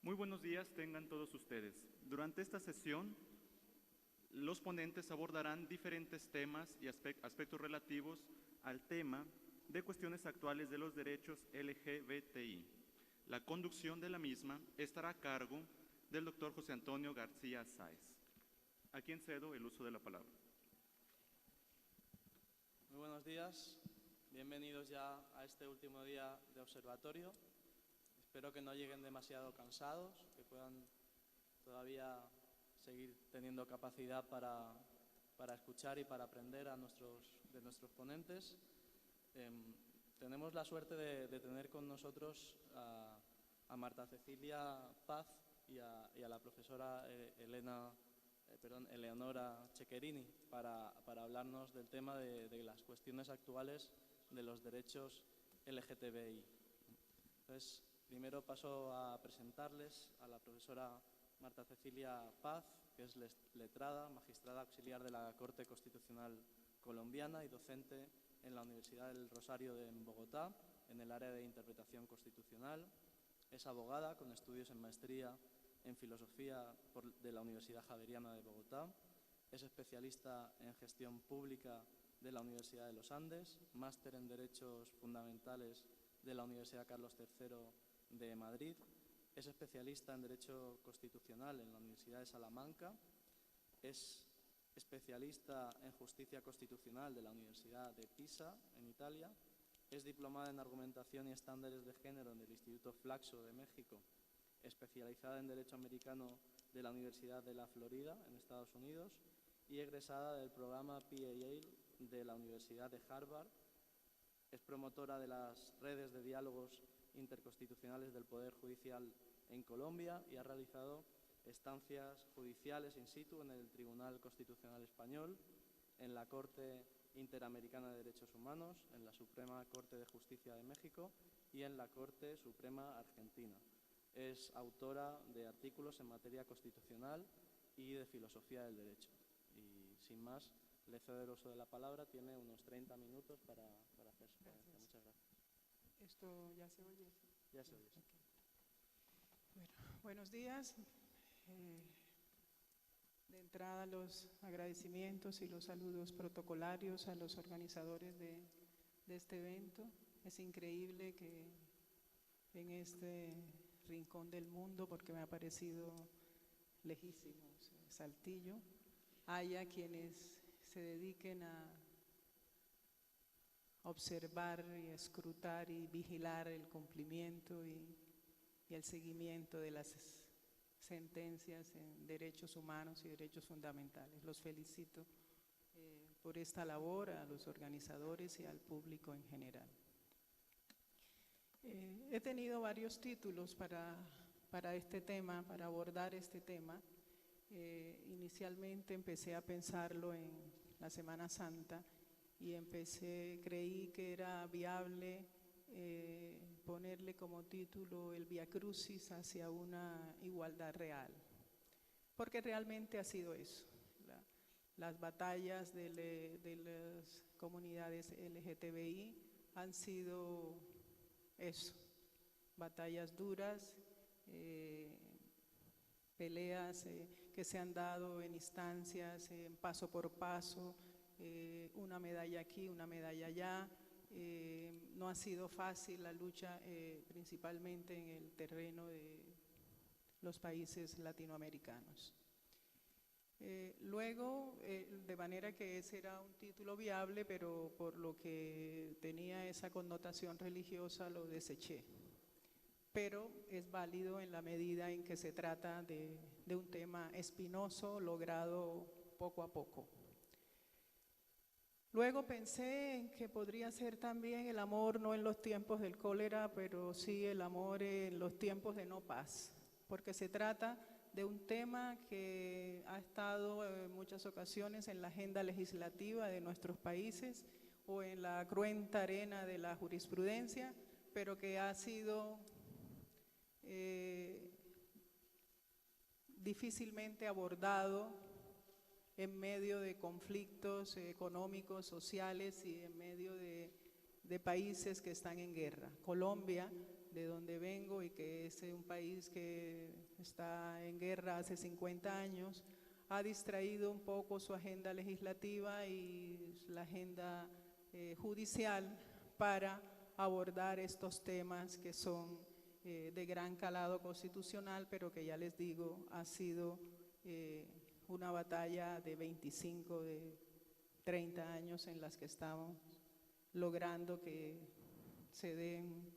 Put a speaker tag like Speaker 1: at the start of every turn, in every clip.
Speaker 1: Muy buenos días tengan todos ustedes. Durante esta sesión, los ponentes abordarán diferentes temas y aspectos relativos al tema de cuestiones actuales de los derechos LGBTI. La conducción de la misma estará a cargo del doctor José Antonio García Sáez, a quien cedo el uso de la palabra.
Speaker 2: Muy buenos días, bienvenidos ya a este último día de observatorio. Espero que no lleguen demasiado cansados, que puedan todavía seguir teniendo capacidad para escuchar y para aprender de nuestros ponentes. Tenemos la suerte de tener con nosotros a Marta Cecilia Paz y a la profesora Eleonora Ceccherini para hablarnos del tema de las cuestiones actuales de los derechos LGTBI. Entonces, primero paso a presentarles a la profesora Marta Cecilia Paz, que es letrada, magistrada auxiliar de la Corte Constitucional colombiana y docente en la Universidad del Rosario en Bogotá, en el área de interpretación constitucional. Es abogada con estudios en maestría en filosofía de la Universidad Javeriana de Bogotá. Es especialista en gestión pública de la Universidad de los Andes, máster en Derechos Fundamentales de la Universidad Carlos III de Madrid. Es especialista en Derecho Constitucional en la Universidad de Salamanca. Es especialista en Justicia Constitucional de la Universidad de Pisa, en Italia. Es diplomada en Argumentación y Estándares de Género en el Instituto Flaxo de México. Especializada en Derecho Americano de la Universidad de la Florida, en Estados Unidos. Y egresada del programa PAL de la Universidad de Harvard. Es promotora de las redes de diálogos interconstitucionales del Poder Judicial en Colombia y ha realizado estancias judiciales in situ en el Tribunal Constitucional Español, en la Corte Interamericana de Derechos Humanos, en la Suprema Corte de Justicia de México y en la Corte Suprema Argentina. Es autora de artículos en materia constitucional y de filosofía del derecho. Y sin más, le cedo el uso de la palabra. Tiene unos 30 minutos para hacer su ponencia. Muchas gracias.
Speaker 3: ¿Esto ya se oye?
Speaker 2: Ya se oye.
Speaker 3: Okay. Bueno, buenos días. De entrada, los agradecimientos y los saludos protocolarios a los organizadores de este evento. Es increíble que en este rincón del mundo, porque me ha parecido lejísimo, Saltillo, haya quienes se dediquen a observar y escrutar y vigilar el cumplimiento y el seguimiento de las sentencias en derechos humanos y derechos fundamentales. Los felicito por esta labor, a los organizadores y al público en general. He tenido varios títulos para este tema, para abordar este tema. Inicialmente empecé a pensarlo en la Semana Santa y creí que era viable ponerle como título el Vía Crucis hacia una igualdad real, porque realmente ha sido eso. Las batallas de las comunidades LGTBI han sido eso, batallas duras, peleas que se han dado en instancias, paso por paso, una medalla aquí, una medalla allá. No ha sido fácil la lucha, principalmente en el terreno de los países latinoamericanos. Luego, de manera que ese era un título viable, pero por lo que tenía esa connotación religiosa lo deseché. Pero es válido en la medida en que se trata de un tema espinoso logrado poco a poco. Luego pensé en que podría ser también el amor no en los tiempos del cólera, pero sí el amor en los tiempos de no paz, porque se trata de un tema que ha estado en muchas ocasiones en la agenda legislativa de nuestros países o en la cruenta arena de la jurisprudencia, pero que ha sido difícilmente abordado en medio de conflictos económicos, sociales y en medio de países que están en guerra. Colombia de donde vengo y que es un país que está en guerra hace 50 años, ha distraído un poco su agenda legislativa y la agenda judicial para abordar estos temas que son de gran calado constitucional, pero que ya les digo, ha sido una batalla de 25, de 30 años en las que estamos logrando que se den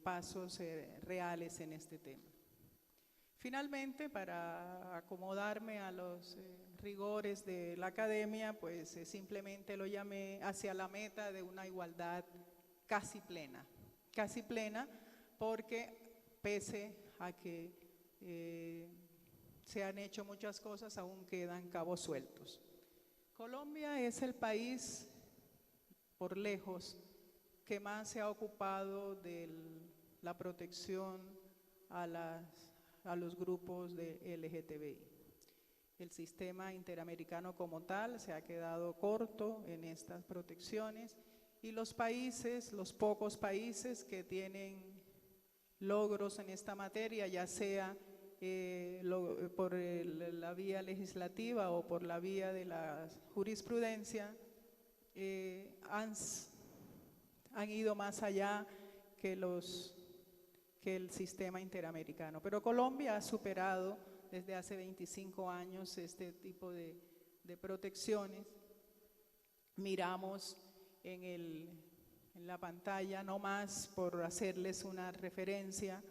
Speaker 3: pasos reales en este tema. Finalmente, para acomodarme a los rigores de la academia, pues simplemente lo llamé hacia la meta de una igualdad casi plena porque pese a que se han hecho muchas cosas, aún quedan cabos sueltos. Colombia es el país, por lejos, que más se ha ocupado de la protección a los grupos de LGTBI. El sistema interamericano como tal se ha quedado corto en estas protecciones y los países, los pocos países que tienen logros en esta materia, ya sea por la vía legislativa o por la vía de la jurisprudencia, han ido más allá que el sistema interamericano. Pero Colombia ha superado desde hace 25 años este tipo de protecciones. Miramos en la pantalla, no más por hacerles una referencia,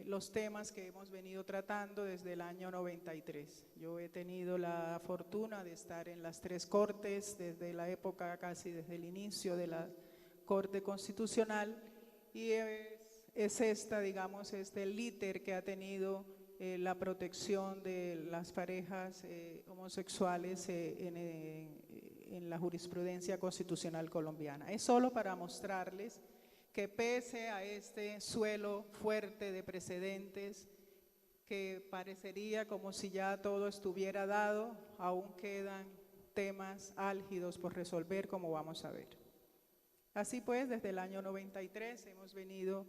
Speaker 3: los temas que hemos venido tratando desde el año 93. Yo he tenido la fortuna de estar en las 3 cortes desde la época, casi desde el inicio de la Corte Constitucional, y es esta, digamos, el íter que ha tenido la protección de las parejas homosexuales en la jurisprudencia constitucional colombiana. Es solo para mostrarles que pese a este suelo fuerte de precedentes, que parecería como si ya todo estuviera dado, aún quedan temas álgidos por resolver, como vamos a ver. Así pues, desde el año 93 hemos venido,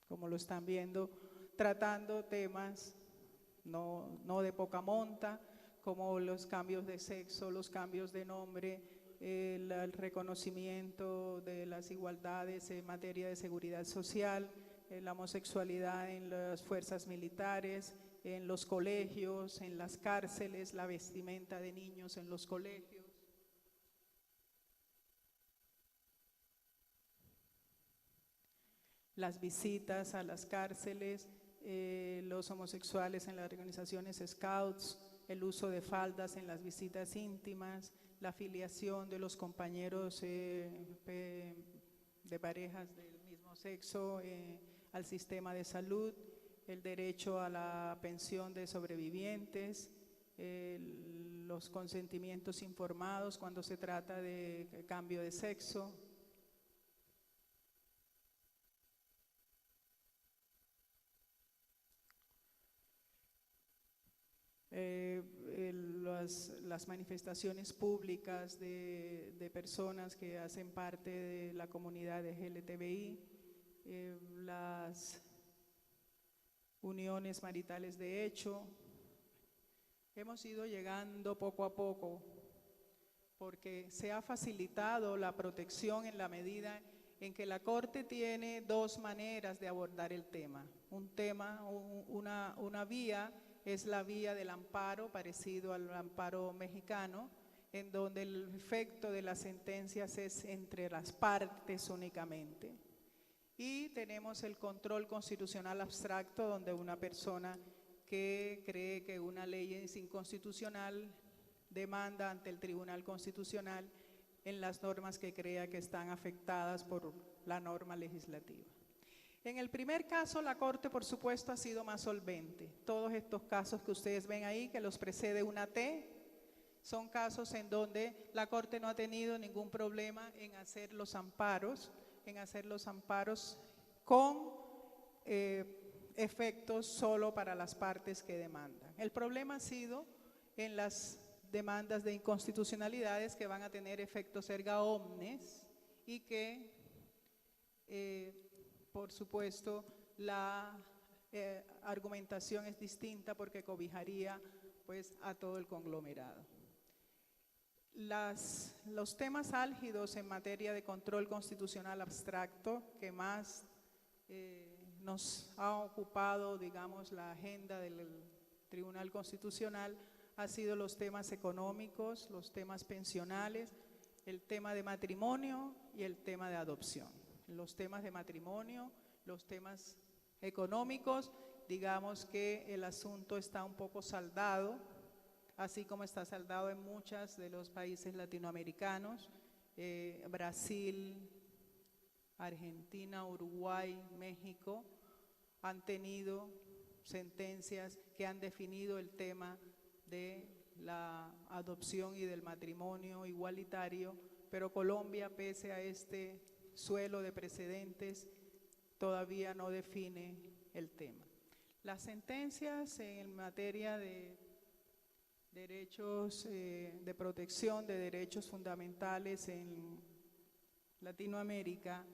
Speaker 3: como lo están viendo, tratando temas no de poca monta, como los cambios de sexo, los cambios de nombre, el reconocimiento de las igualdades en materia de seguridad social, la homosexualidad en las fuerzas militares, en los colegios, en las cárceles, la vestimenta de niños en los colegios. Las visitas a las cárceles, los homosexuales en las organizaciones Scouts, el uso de faldas en las visitas íntimas, la afiliación de los compañeros de parejas del mismo sexo al sistema de salud, el derecho a la pensión de sobrevivientes, los consentimientos informados cuando se trata de cambio de sexo. Las manifestaciones públicas de personas que hacen parte de la comunidad de LGTBI, las uniones maritales de hecho. Hemos ido llegando poco a poco porque se ha facilitado la protección en la medida en que la Corte tiene 2 maneras de abordar el tema. Una vía es la vía del amparo, parecido al amparo mexicano, en donde el efecto de las sentencias es entre las partes únicamente. Y tenemos el control constitucional abstracto, donde una persona que cree que una ley es inconstitucional demanda ante el Tribunal Constitucional en las normas que crea que están afectadas por la norma legislativa. En el primer caso, la Corte, por supuesto, ha sido más solvente. Todos estos casos que ustedes ven ahí, que los precede una T, son casos en donde la Corte no ha tenido ningún problema en hacer los amparos, con efectos solo para las partes que demandan. El problema ha sido en las demandas de inconstitucionalidades que van a tener efectos erga omnes y que Por supuesto, la argumentación es distinta porque cobijaría pues a todo el conglomerado. Los temas álgidos en materia de control constitucional abstracto que más nos ha ocupado, digamos, la agenda del Tribunal Constitucional ha sido los temas económicos, los temas pensionales, el tema de matrimonio y el tema de adopción. Los temas de matrimonio, los temas económicos, digamos que el asunto está un poco saldado, así como está saldado en muchos de los países latinoamericanos, Brasil, Argentina, Uruguay, México, han tenido sentencias que han definido el tema de la adopción y del matrimonio igualitario, pero Colombia, pese a este suelo de precedentes, todavía no define el tema. Las sentencias en materia de derechos, de protección de derechos fundamentales en Latinoamérica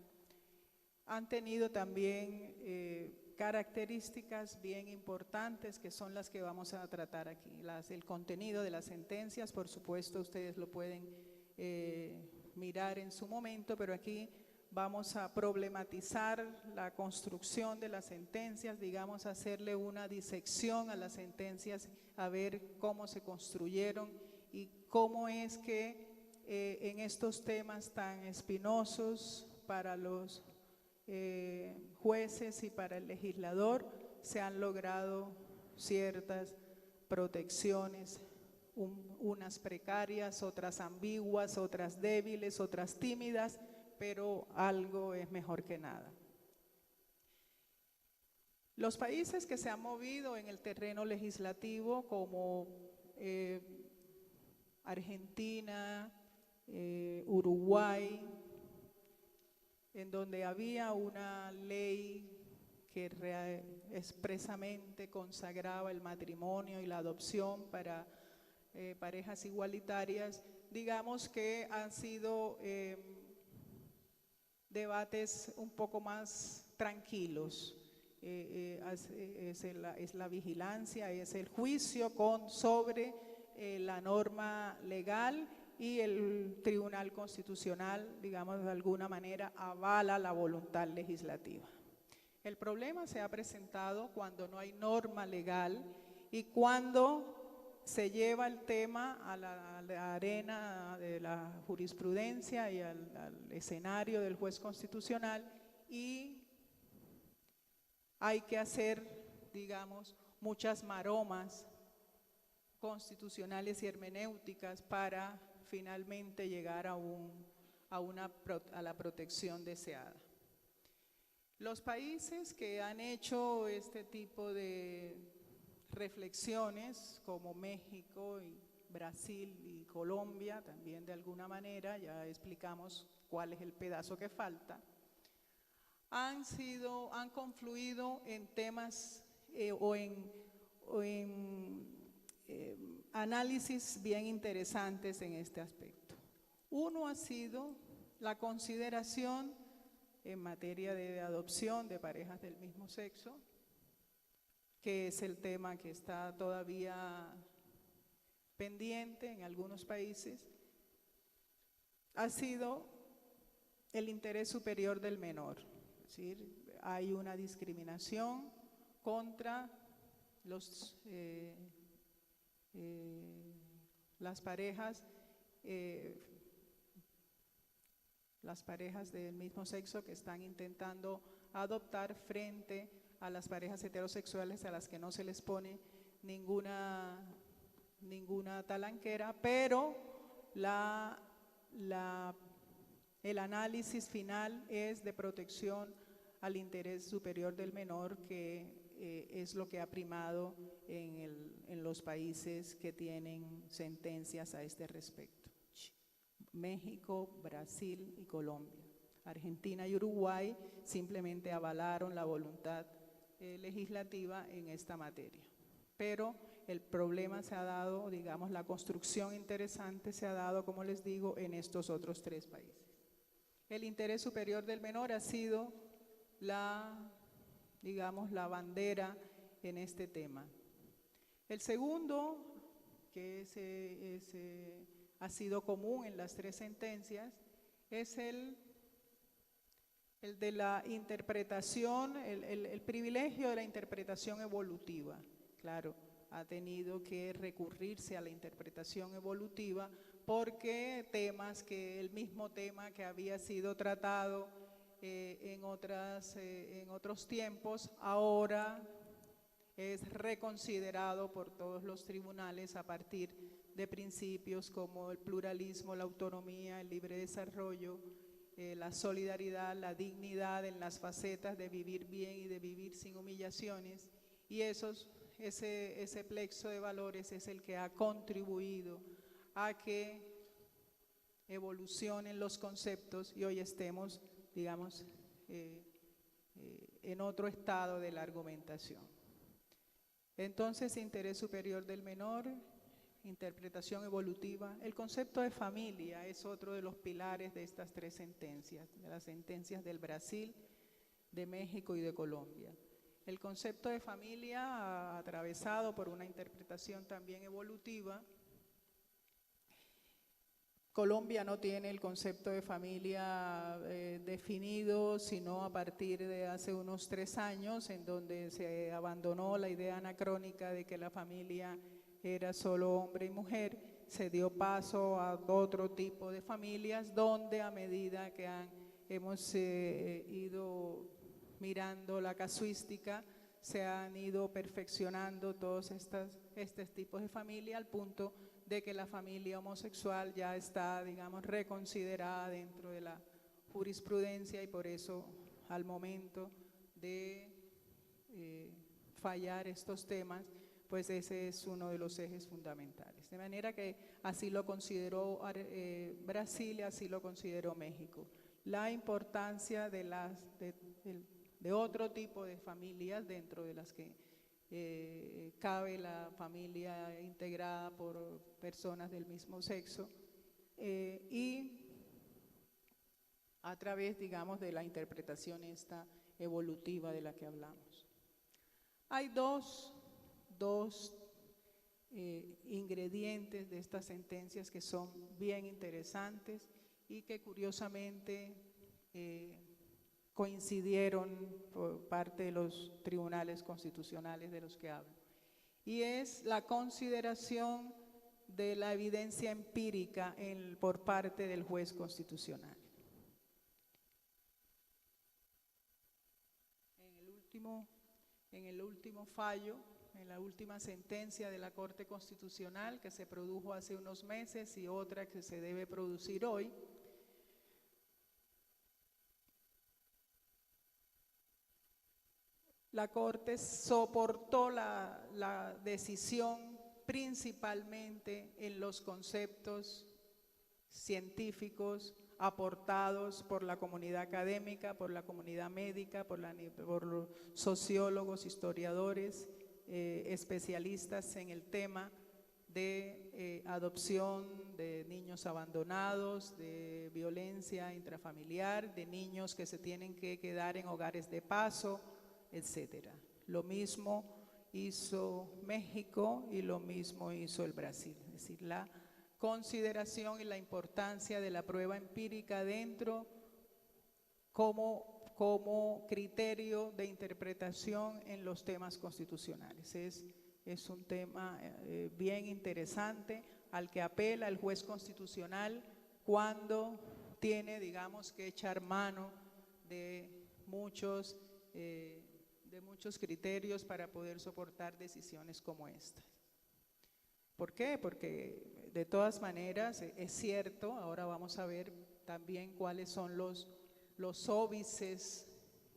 Speaker 3: han tenido también características bien importantes que son las que vamos a tratar aquí. El contenido de las sentencias, por supuesto, ustedes lo pueden mirar en su momento, pero aquí vamos a problematizar la construcción de las sentencias, digamos, hacerle una disección a las sentencias, a ver cómo se construyeron y cómo es que en estos temas tan espinosos para los jueces y para el legislador se han logrado ciertas protecciones, unas precarias, otras ambiguas, otras débiles, otras tímidas, pero algo es mejor que nada. Los países que se han movido en el terreno legislativo como Argentina, Uruguay, en donde había una ley que expresamente consagraba el matrimonio y la adopción para parejas igualitarias, digamos que han sido debates un poco más tranquilos. Es la vigilancia, es el juicio sobre la norma legal y el Tribunal Constitucional, digamos, de alguna manera avala la voluntad legislativa. El problema se ha presentado cuando no hay norma legal y cuando se lleva el tema a la arena de la jurisprudencia y al escenario del juez constitucional y hay que hacer, digamos, muchas maromas constitucionales y hermenéuticas para finalmente llegar a la protección deseada. Los países que han hecho este tipo de reflexiones, como México y Brasil y Colombia, también de alguna manera, ya explicamos cuál es el pedazo que falta, han confluido en temas o en análisis bien interesantes en este aspecto. Uno ha sido la consideración en materia de adopción de parejas del mismo sexo, que es el tema que está todavía pendiente en algunos países, ha sido el interés superior del menor. Es decir, hay una discriminación contra las parejas del mismo sexo que están intentando adoptar frente a las parejas heterosexuales a las que no se les pone ninguna talanquera, pero el análisis final es de protección al interés superior del menor, que es lo que ha primado en los países que tienen sentencias a este respecto. México, Brasil y Colombia. Argentina y Uruguay simplemente avalaron la voluntad legislativa en esta materia. Pero el problema se ha dado, digamos, la construcción interesante se ha dado, como les digo, en estos otros tres países. el interés superior del menor ha sido digamos, la bandera en este tema. El segundo, que ha sido común en las tres sentencias, es el de la interpretación, el privilegio de la interpretación evolutiva. Claro, ha tenido que recurrirse a la interpretación evolutiva porque el mismo tema que había sido tratado en otros tiempos, ahora es reconsiderado por todos los tribunales a partir de principios como el pluralismo, la autonomía, el libre desarrollo, la solidaridad, la dignidad en las facetas de vivir bien y de vivir sin humillaciones. Y ese plexo de valores es el que ha contribuido a que evolucionen los conceptos y hoy estemos, digamos, en otro estado de la argumentación. Entonces, interés superior del menor, interpretación evolutiva. El concepto de familia es otro de los pilares de estas tres sentencias, de las sentencias del Brasil, de México y de Colombia. El concepto de familia, atravesado por una interpretación también evolutiva. Colombia no tiene el concepto de familia definido, sino a partir de hace unos 3 años, en donde se abandonó la idea anacrónica de que la familia era solo hombre y mujer, se dio paso a otro tipo de familias, donde a medida que hemos ido mirando la casuística, se han ido perfeccionando todos estos tipos de familia al punto de que la familia homosexual ya está, digamos, reconsiderada dentro de la jurisprudencia y por eso al momento de fallar estos temas, pues ese es uno de los ejes fundamentales. De manera que así lo consideró Brasil y así lo consideró México. La importancia de otro tipo de familias dentro de las que cabe la familia integrada por personas del mismo sexo y a través, digamos, de la interpretación esta evolutiva de la que hablamos. Hay dos ingredientes de estas sentencias que son bien interesantes y que curiosamente coincidieron por parte de los tribunales constitucionales de los que hablo. Y es la consideración de la evidencia empírica por parte del juez constitucional. En el último fallo, en la última sentencia de la Corte Constitucional que se produjo hace unos meses y otra que se debe producir hoy, la Corte soportó la decisión principalmente en los conceptos científicos aportados por la comunidad académica, por la comunidad médica, por los sociólogos, historiadores, especialistas en el tema de adopción de niños abandonados, de violencia intrafamiliar, de niños que se tienen que quedar en hogares de paso, etcétera. Lo mismo hizo México y lo mismo hizo el Brasil, es decir, la consideración y la importancia de la prueba empírica dentro como criterio de interpretación en los temas constitucionales. Es un tema bien interesante al que apela el juez constitucional cuando tiene, digamos, que echar mano de muchos criterios para poder soportar decisiones como estas. ¿Por qué? Porque de todas maneras es cierto, ahora vamos a ver también cuáles son los óbices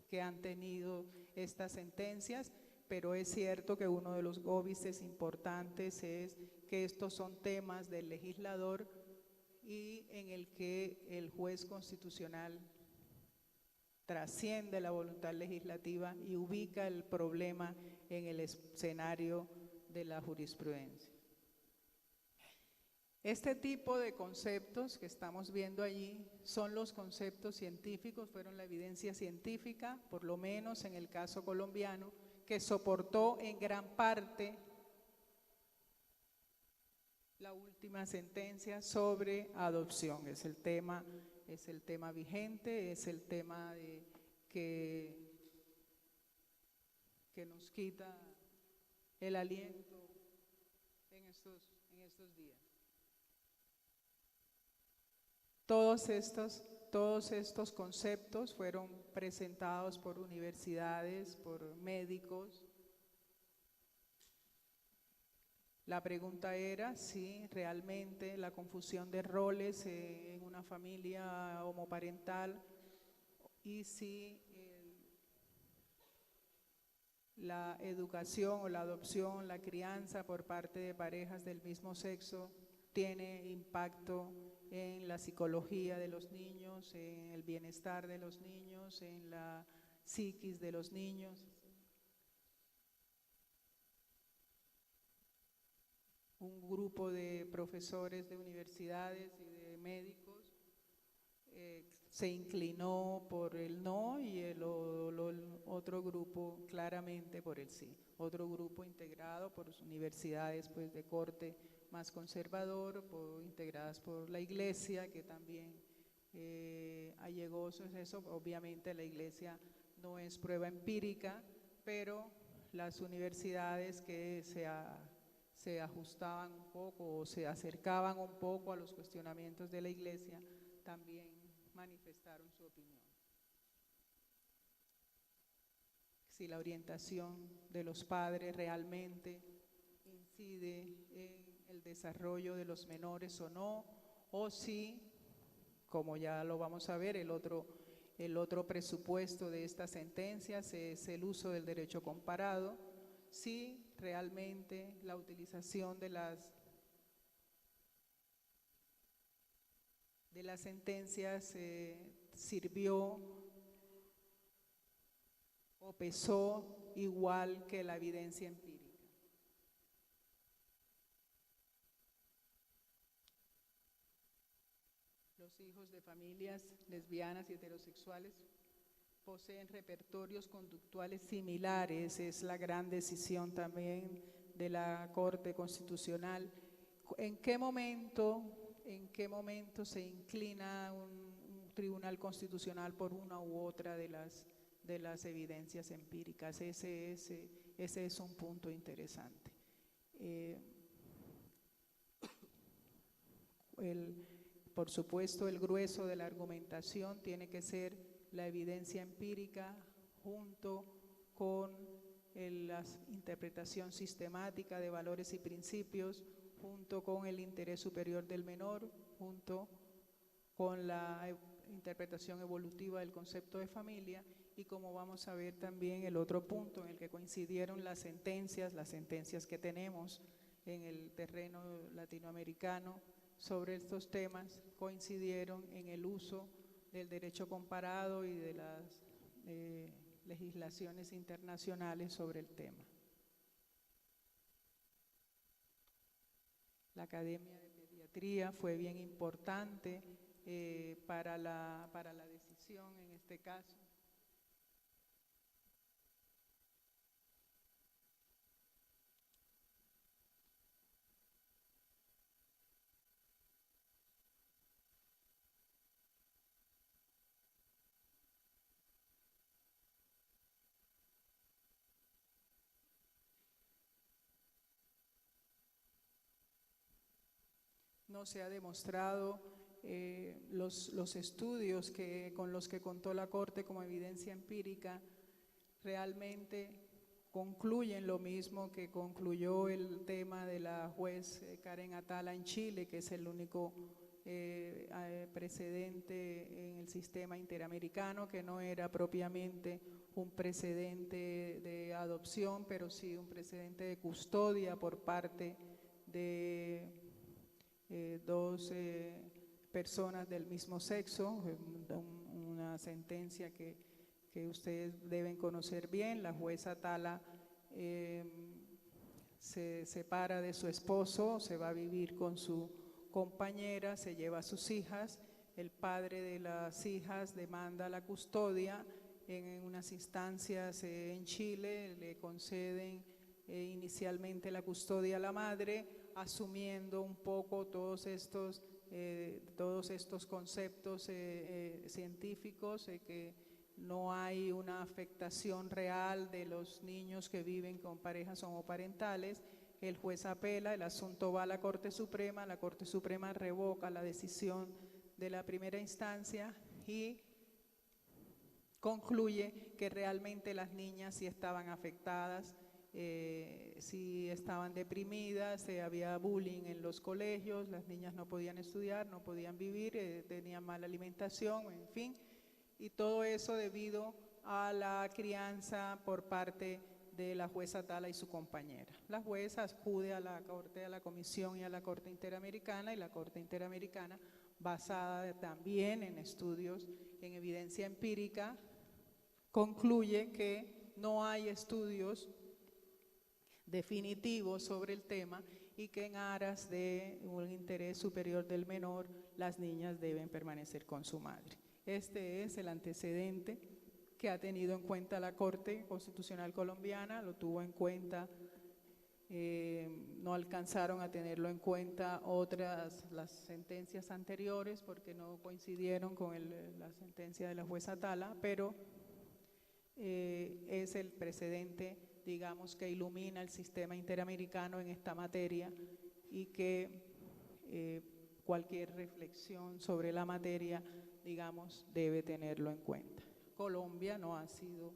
Speaker 3: que han tenido estas sentencias, pero es cierto que uno de los óbices importantes es que estos son temas del legislador y en el que el juez constitucional trasciende la voluntad legislativa y ubica el problema en el escenario de la jurisprudencia. Este tipo de conceptos que estamos viendo allí son los conceptos científicos, fueron la evidencia científica, por lo menos en el caso colombiano, que soportó en gran parte la última sentencia sobre adopción. Es el tema vigente, es el tema que nos quita el aliento en estos días. Todos estos conceptos fueron presentados por universidades, por médicos. La pregunta era si realmente la confusión de roles en una familia homoparental y si la educación o la adopción, la crianza por parte de parejas del mismo sexo tiene impacto en la psicología de los niños, en el bienestar de los niños, en la psiquis de los niños. Un grupo de profesores de universidades y de médicos se inclinó por el no y el otro grupo claramente por el sí. Otro grupo integrado por universidades pues, de corte más conservador, integradas por la Iglesia, que también allegó eso. Obviamente la Iglesia no es prueba empírica, pero las universidades que se ajustaban un poco o se acercaban un poco a los cuestionamientos de la Iglesia también manifestaron su opinión. Si la orientación de los padres realmente incide en el desarrollo de los menores o no, o si, como ya lo vamos a ver, el otro presupuesto de estas sentencias es el uso del derecho comparado, si realmente la utilización de las sentencias sirvió o pesó igual que la evidencia empírica. Los hijos de familias lesbianas y heterosexuales poseen repertorios conductuales similares, es la gran decisión también de la Corte Constitucional. ¿En qué momento se inclina un tribunal constitucional por una u otra de las evidencias empíricas? Ese es un punto interesante. Por supuesto, el grueso de la argumentación tiene que ser la evidencia empírica junto con la interpretación sistemática de valores y principios, junto con el interés superior del menor, junto con la interpretación evolutiva del concepto de familia y, como vamos a ver también, el otro punto en el que coincidieron las sentencias que tenemos en el terreno latinoamericano sobre estos temas, coincidieron en el uso del derecho comparado y de las legislaciones internacionales sobre el tema. La Academia de Pediatría fue bien importante para la decisión en este caso. No se ha demostrado los estudios con los que contó la Corte como evidencia empírica realmente concluyen lo mismo que concluyó el tema de la juez Karen Atala en Chile, que es el único precedente en el sistema interamericano, que no era propiamente un precedente de adopción, pero sí un precedente de custodia por parte de dos personas del mismo sexo, una sentencia que ustedes deben conocer bien. La jueza Atala se separa de su esposo, se va a vivir con compañera se lleva a sus hijas, el padre de las hijas demanda la custodia, en unas instancias en Chile le conceden inicialmente la custodia a la madre, asumiendo un poco todos estos conceptos científicos, que no hay una afectación real de los niños que viven con parejas homoparentales. El juez apela, el asunto va a la Corte Suprema revoca la decisión de la primera instancia y concluye que realmente las niñas sí estaban afectadas, sí estaban deprimidas, había bullying en los colegios, las niñas no podían estudiar, no podían vivir, tenían mala alimentación, en fin, y todo eso debido a la crianza por parte de la jueza Tala y su compañera. La jueza acude a la Corte, a la Comisión y a la Corte Interamericana, y la Corte Interamericana, basada también en estudios, en evidencia empírica, concluye que no hay estudios definitivos sobre el tema y que en aras de un interés superior del menor, las niñas deben permanecer con su madre. Este es el antecedente que ha tenido en cuenta la Corte Constitucional Colombiana, lo tuvo en cuenta, no alcanzaron a tenerlo en cuenta las sentencias anteriores porque no coincidieron con la sentencia de la jueza Tala, pero es el precedente, digamos, que ilumina el sistema interamericano en esta materia y que cualquier reflexión sobre la materia, digamos, debe tenerlo en cuenta. Colombia no ha sido,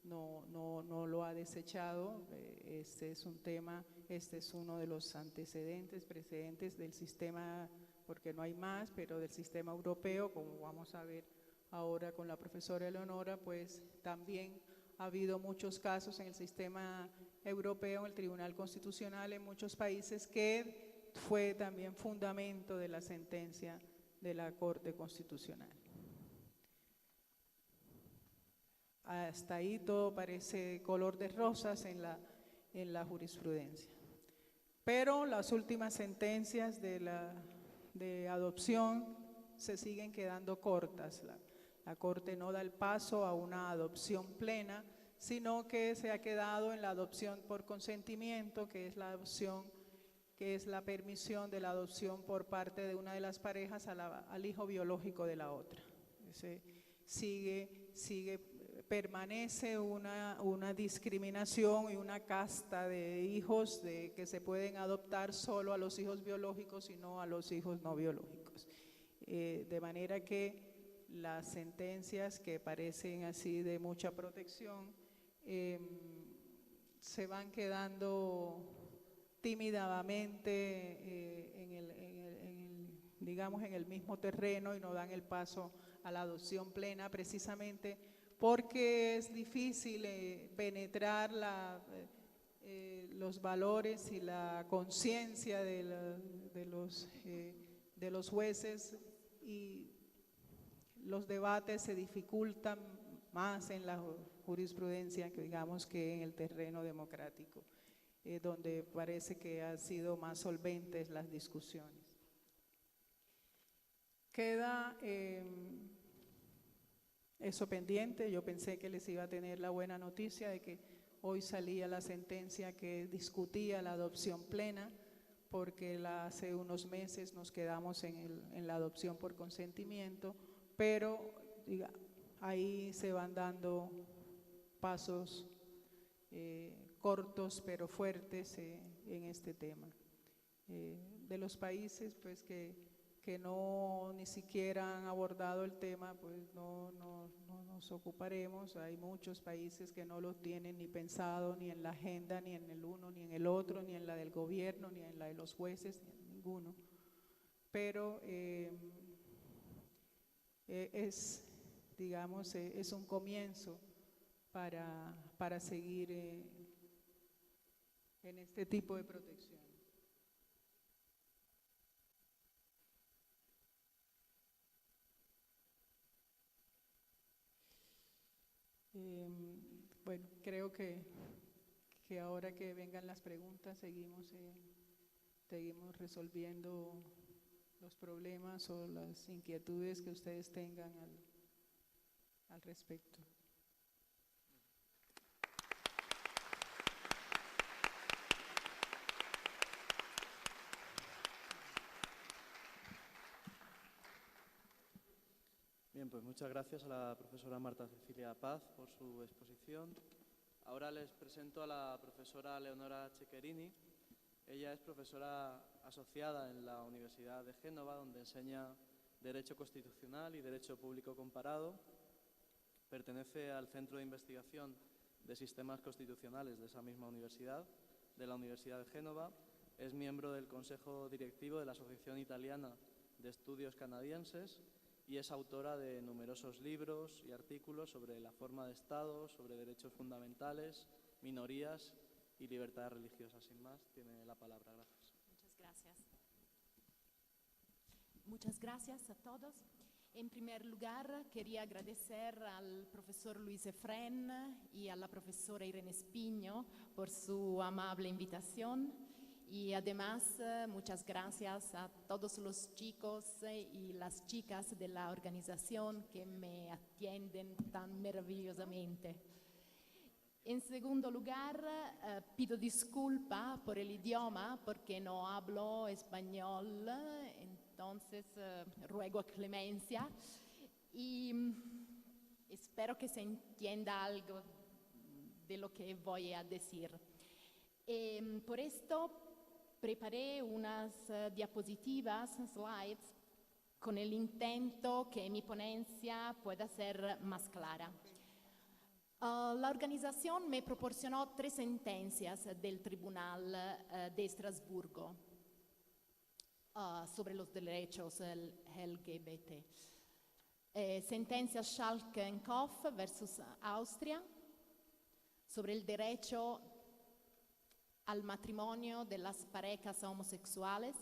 Speaker 3: no lo ha desechado. Este es un tema, este es uno de los precedentes del sistema, porque no hay más, pero del sistema europeo, como vamos a ver ahora con la profesora Eleonora, pues también ha habido muchos casos en el sistema europeo, en el Tribunal Constitucional, en muchos países, que fue también fundamento de la sentencia de la Corte Constitucional. Hasta ahí todo parece color de rosas en la jurisprudencia. Pero las últimas sentencias de adopción se siguen quedando cortas. La Corte no da el paso a una adopción plena, sino que se ha quedado en la adopción por consentimiento, que es la adopción, que es la permisión de la adopción por parte de una de las parejas al hijo biológico de la otra. Permanece una discriminación y una casta de hijos que se pueden adoptar solo a los hijos biológicos y no a los hijos no biológicos. De manera que las sentencias que parecen así de mucha protección se van quedando tímidamente digamos, en el mismo terreno y no dan el paso a la adopción plena, precisamente porque es difícil penetrar los valores y la conciencia de los jueces, y los debates se dificultan más en la jurisprudencia que, digamos, que en el terreno democrático, donde parece que han sido más solventes las discusiones. Queda eso pendiente. Yo pensé que les iba a tener la buena noticia de que hoy salía la sentencia que discutía la adopción plena, porque hace unos meses nos quedamos en la adopción por consentimiento, pero ahí se van dando pasos cortos pero fuertes en este tema. De los países pues que no ni siquiera han abordado el tema, pues no nos ocuparemos. Hay muchos países que no lo tienen ni pensado, ni en la agenda, ni en el uno, ni en el otro, ni en la del gobierno, ni en la de los jueces, ni en ninguno. Pero digamos, es un comienzo para seguir en este tipo de protección. Bueno, creo que ahora que vengan las preguntas seguimos resolviendo los problemas o las inquietudes que ustedes tengan al respecto.
Speaker 2: Bien, pues muchas gracias a la profesora Marta Cecilia Paz por su exposición. Ahora les presento a la profesora Leonora Ceccherini. Ella es profesora asociada en la Universidad de Génova, donde enseña Derecho Constitucional y Derecho Público Comparado. Pertenece al Centro de Investigación de Sistemas Constitucionales de esa misma universidad, de la Universidad de Génova. Es miembro del Consejo Directivo de la Asociación Italiana de Estudios Canadienses y es autora de numerosos libros y artículos sobre la forma de Estado, sobre derechos fundamentales, minorías y libertades religiosas. Sin más, tiene la palabra. Gracias.
Speaker 4: Muchas gracias. Muchas gracias a todos. En primer lugar, quería agradecer al profesor Luis Efren y a la profesora Irene Spiño por su amable invitación. Y además, muchas gracias a todos los chicos y las chicas de la organización que me atienden tan maravillosamente. En segundo lugar, pido disculpa por el idioma porque no hablo español, entonces ruego clemencia y espero que se entienda algo de lo que voy a decir. Por esto preparé unas diapositivas, slides, con el intento que mi ponencia pueda ser más clara. La organización me proporcionó 3 sentencias del Tribunal de Estrasburgo sobre los derechos LGBT. Sentencia Schalke-Kopf versus Austria sobre el derecho al matrimonio de las parejas homosexuales.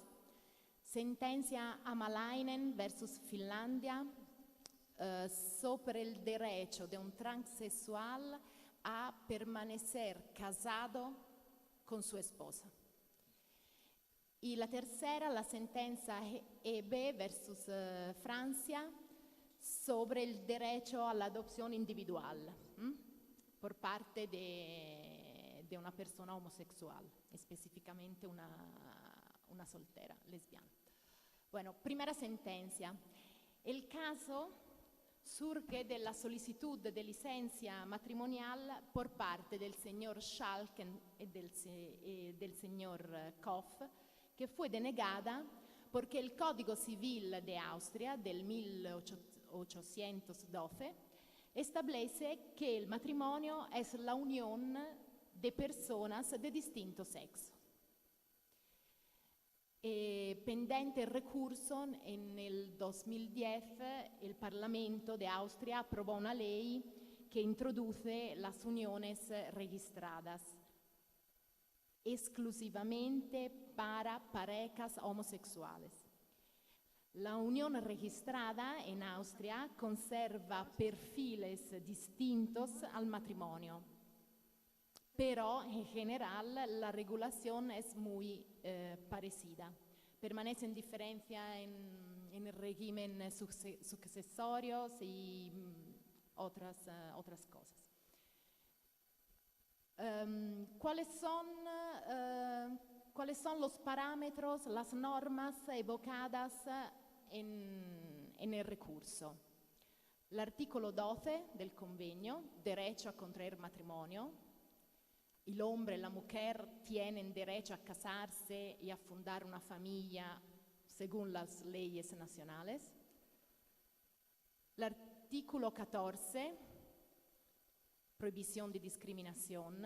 Speaker 4: Sentencia Amalainen versus Finlandia sobre el derecho de un transexual a permanecer casado con su esposa. Y la tercera, la sentencia EB versus Francia sobre el derecho a la adopción individual por parte de una persona homosexual, específicamente una soltera, lesbiana. Bueno, primera sentencia. El caso surge de la solicitud de licencia matrimonial por parte del señor Schalken y del señor Kopf, que fue denegada porque el Código Civil de Austria del 1812 establece que el matrimonio es la unión de personas de distinto sexo. Pendente el recurso, en el 2010 el Parlamento de Austria aprobó una ley que introduce las uniones registradas exclusivamente para parejas homosexuales. La unión registrada en Austria conserva perfiles distintos al matrimonio, pero en general la regulación es muy parecida. Permanece en diferencia en el régimen sucesorios y otras cosas. ¿Cuáles son los parámetros, las normas evocadas en el recurso? El artículo 12 del convenio, derecho a contraer matrimonio. El hombre y la mujer tienen derecho a casarse y a fundar una familia según las leyes nacionales. El artículo 14, prohibición de discriminación.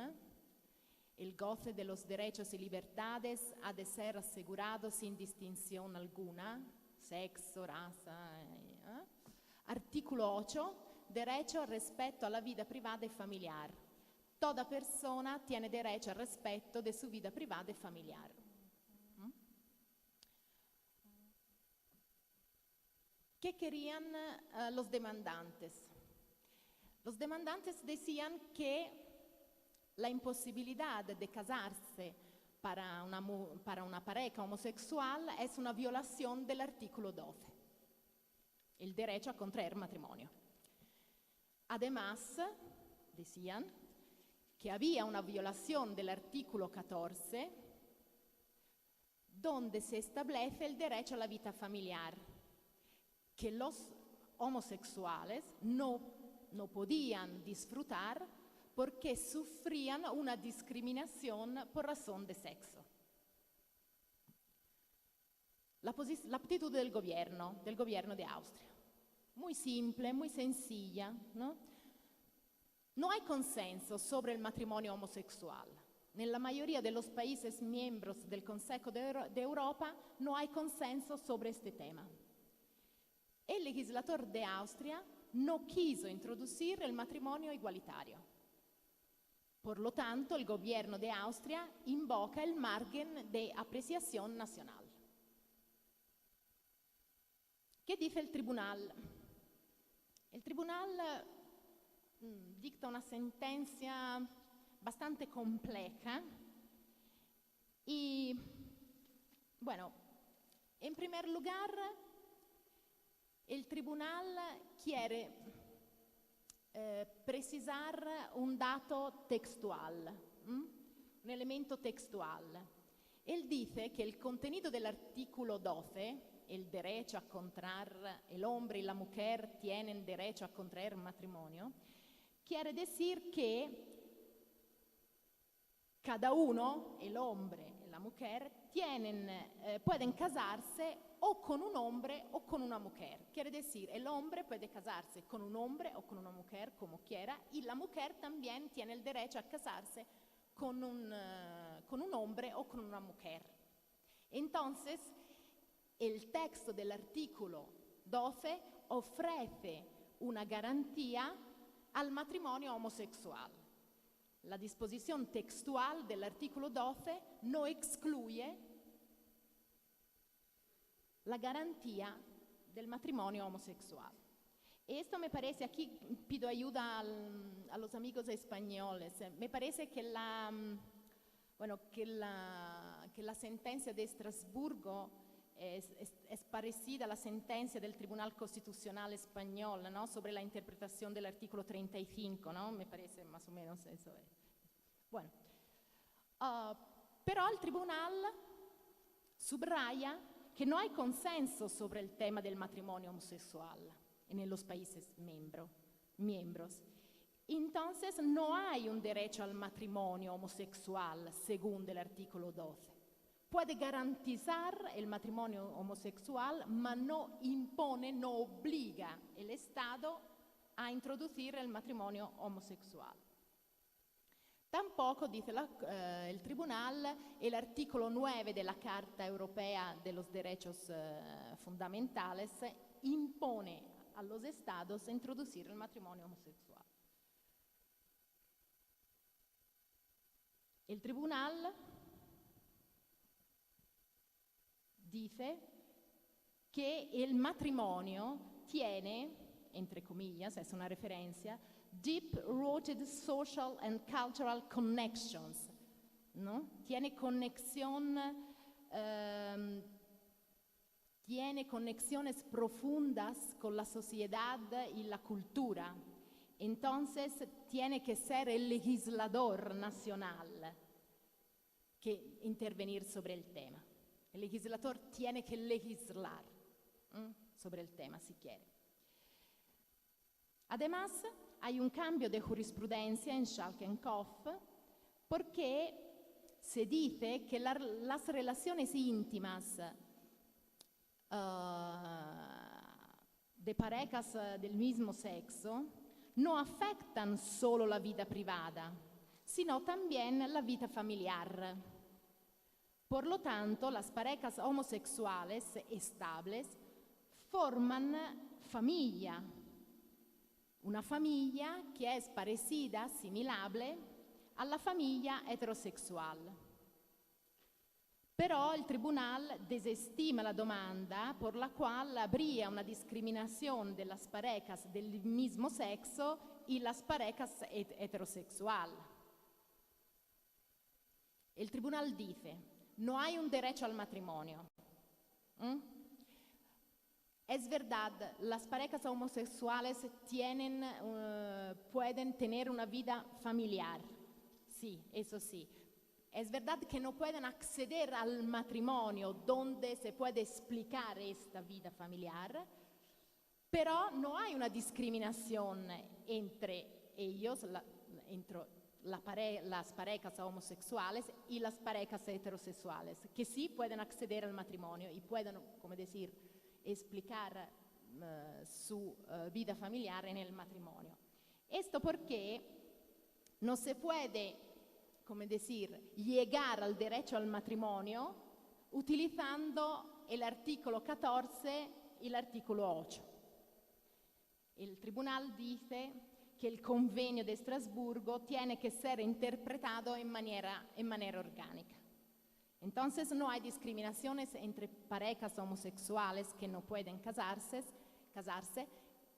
Speaker 4: El goce de los derechos y libertades ha de ser asegurado sin distinción alguna, sexo, raza. Artículo 8, derecho al respeto a la vida privada y familiar. Toda persona tiene derecho al respeto de su vida privada y familiar. ¿Qué querían los demandantes? Los demandantes decían que la imposibilidad de casarse para una pareja homosexual es una violación del artículo 12, el derecho a contraer matrimonio. Además, decían que había una violación del artículo 14 donde se establece el derecho a la vida familiar, que los homosexuales no podían disfrutar porque sufrían una discriminación por razón de sexo. La actitud del gobierno de Austria, muy simple, muy sencilla, ¿no? No hay consenso sobre el matrimonio homosexual. En la mayoría de los países miembros del Consejo de Europa no hay consenso sobre este tema. El legislador de Austria no quiso introducir el matrimonio igualitario. Por lo tanto, el gobierno de Austria invoca el margen de apreciación nacional. ¿Qué dice el tribunal? El tribunal dicta una sentencia bastante compleja y, bueno, en primer lugar, el tribunal quiere precisar un dato textual, un elemento textual. Él dice que el contenido del artículo 12, el derecho a contraer, el hombre y la mujer tienen derecho a contraer matrimonio, quiere decir que cada uno, el hombre y la mujer, pueden casarse o con un hombre o con una mujer. Quiere decir, el hombre puede casarse con un hombre o con una mujer como quiera, y la mujer también tiene el derecho a casarse con un hombre o con una mujer. Entonces, el texto del artículo 12 ofrece una garantía al matrimonio homosexual. La disposición textual del artículo 12 no excluye la garantía del matrimonio homosexual. Esto me parece, aquí pido ayuda a los amigos españoles, me parece que la sentencia de Estrasburgo es parecida a la sentencia del Tribunal Constitucional Español, ¿no? Sobre la interpretación del artículo 35, ¿no? Me parece más o menos eso. Bueno, pero el tribunal subraya que no hay consenso sobre el tema del matrimonio homosexual en los países miembros. Entonces no hay un derecho al matrimonio homosexual según el artículo 12. Puede garantizar el matrimonio homosexual, pero no impone, no obliga el Estado a introducir el matrimonio homosexual. Tampoco, dice el tribunal, el artículo 9 de la Carta Europea de los Derechos Fundamentales impone a los estados introducir el matrimonio homosexual. El tribunal dice que el matrimonio tiene, entre comillas, es una referencia, deep-rooted social and cultural connections, ¿no? Tiene conexiones profundas con la sociedad y la cultura. Entonces tiene que ser el legislador nacional que intervenir sobre el tema. El legislador tiene que legislar sobre el tema si quiere. Además, hay un cambio de jurisprudencia en Schalkenkopf porque se dice que las relaciones íntimas de parejas del mismo sexo no afectan solo la vida privada, sino también la vida familiar. Por lo tanto, las parejas homosexuales estables forman familia, una familia que es parecida, asimilable a la familia heterosexual. Pero el tribunal desestima la demanda por la cual habría una discriminación de las parejas del mismo sexo y las parejas heterosexuales. El tribunal dice, no hay un derecho al matrimonio. Es verdad, las parejas homosexuales pueden tener una vida familiar, sí, eso sí. Es verdad que no pueden acceder al matrimonio donde se puede explicar esta vida familiar, pero no hay una discriminación entre ellos, entre las parejas homosexuales y las parejas heterosexuales, que sí pueden acceder al matrimonio y pueden, como decir, explicar su vida familiar en el matrimonio. Esto porque no se puede, como decir, llegar al derecho al matrimonio utilizando el artículo 14 y el artículo 8. El tribunal dice que el convenio de Estrasburgo tiene que ser interpretado en manera orgánica. Entonces no hay discriminaciones entre parejas homosexuales que no pueden casarse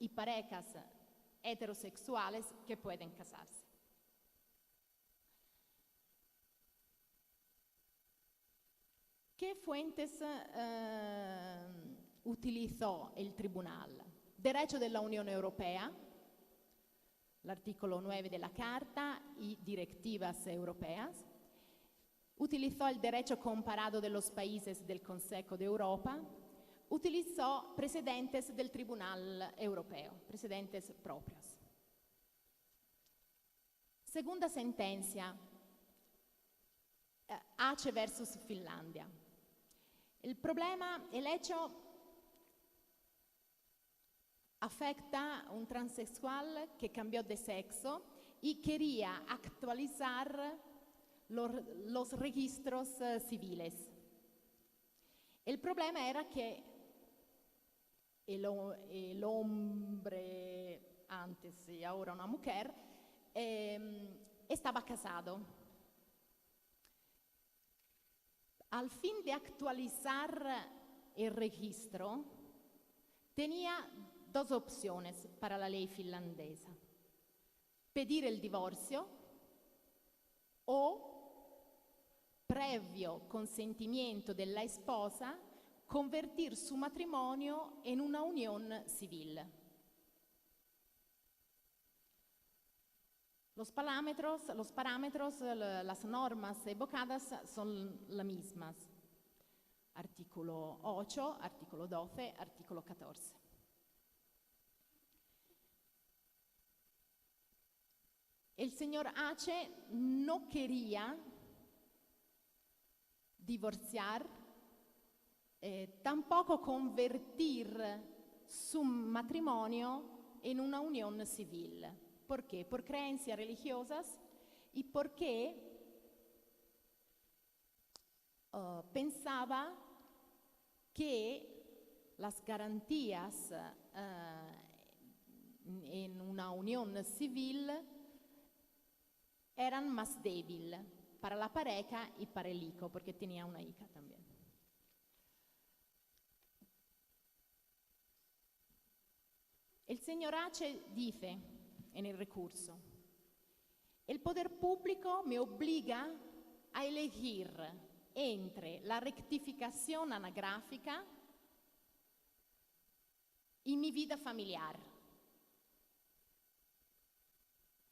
Speaker 4: y parejas heterosexuales que pueden casarse. ¿Qué fuentes utilizó el tribunal? Derecho de la Unión Europea, el artículo 9 de la Carta y directivas europeas. Utilizó el derecho comparado de los países del Consejo de Europa. Utilizó precedentes del Tribunal Europeo, precedentes propios. Segunda sentencia, ACE versus Finlandia. El hecho afecta a un transexual que cambió de sexo y quería actualizar los registros civiles. El problema era que el hombre, antes y ahora una mujer, estaba casado. Al fin de actualizar el registro, tenía dos opciones para la ley finlandesa: pedir el divorcio o, previo consentimiento de la esposa, convertir su matrimonio en una unión civil. Los parámetros, las normas evocadas son las mismas. Artículo 8, artículo 12, artículo 14. El señor Ace no quería divorciar, tampoco convertir su matrimonio en una unión civil. ¿Por qué? Por creencias religiosas y porque pensaba que las garantías en una unión civil eran más débiles para la pareja y para el hijo, porque tenía una hija también. El señor Ace dice en el recurso: el poder público me obliga a elegir entre la rectificación anagráfica y mi vida familiar.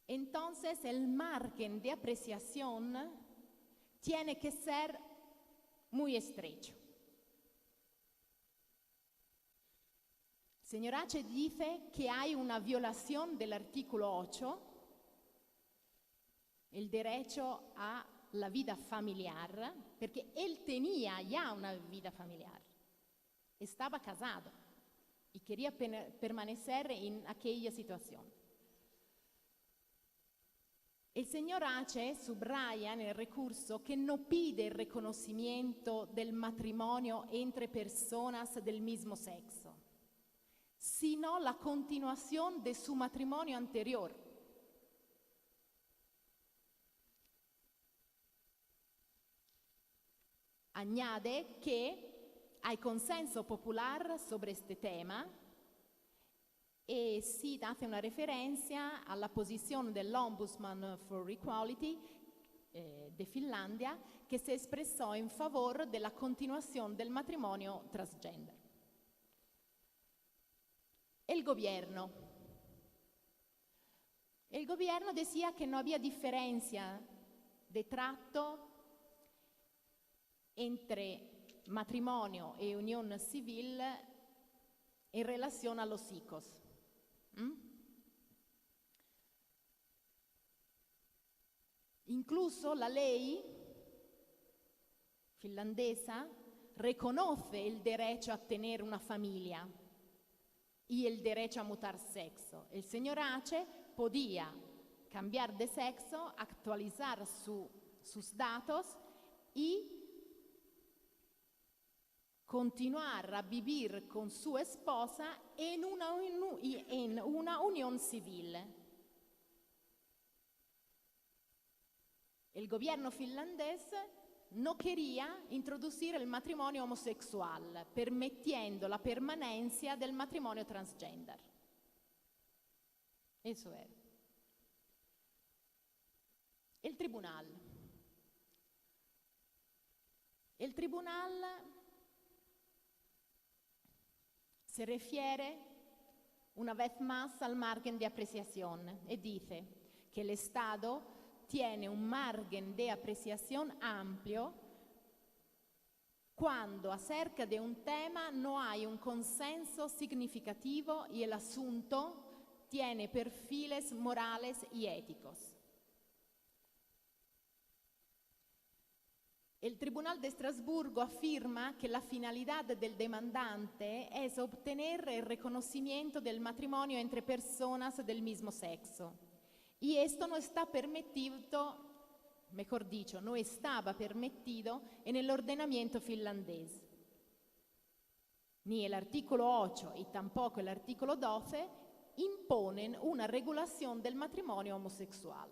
Speaker 4: Entonces el margen de apreciación tiene que ser muy estrecho. El señor Ace dice que hay una violación del artículo 8, el derecho a la vida familiar, porque él tenía ya una vida familiar, estaba casado y quería permanecer en aquella situación. El señor Ace subraya en el recurso que no pide el reconocimiento del matrimonio entre personas del mismo sexo, sino la continuación de su matrimonio anterior. Añade que hay consenso popular sobre este tema e hace una referencia alla posizione dell'Ombudsman for Equality de Finlandia, que se expresó en favor de la continuación del matrimonio transgender. El gobierno decía que no había diferencia de trato entre matrimonio y unión civil en relación a los hijos. Incluso la ley finlandesa reconoce el derecho a tener una familia y el derecho a mutar sexo. El señor H podía cambiar de sexo, actualizar sus datos y continuar a vivir con su esposa en una unión civil. El gobierno finlandés no quería introducir el matrimonio homosexual, permitiendo la permanencia del matrimonio transgender. Eso era. El tribunal se refiere una vez más al margen de apreciación y dice que el Estado tiene un margen de apreciación amplio cuando acerca de un tema no hay un consenso significativo y el asunto tiene perfiles morales y éticos. El Tribunal de Estrasburgo afirma que la finalidad del demandante es obtener el reconocimiento del matrimonio entre personas del mismo sexo. Y esto no está permitido, mejor dicho, no estaba permitido en el ordenamiento finlandés. Ni el artículo 8 y tampoco el artículo 12 imponen una regulación del matrimonio homosexual.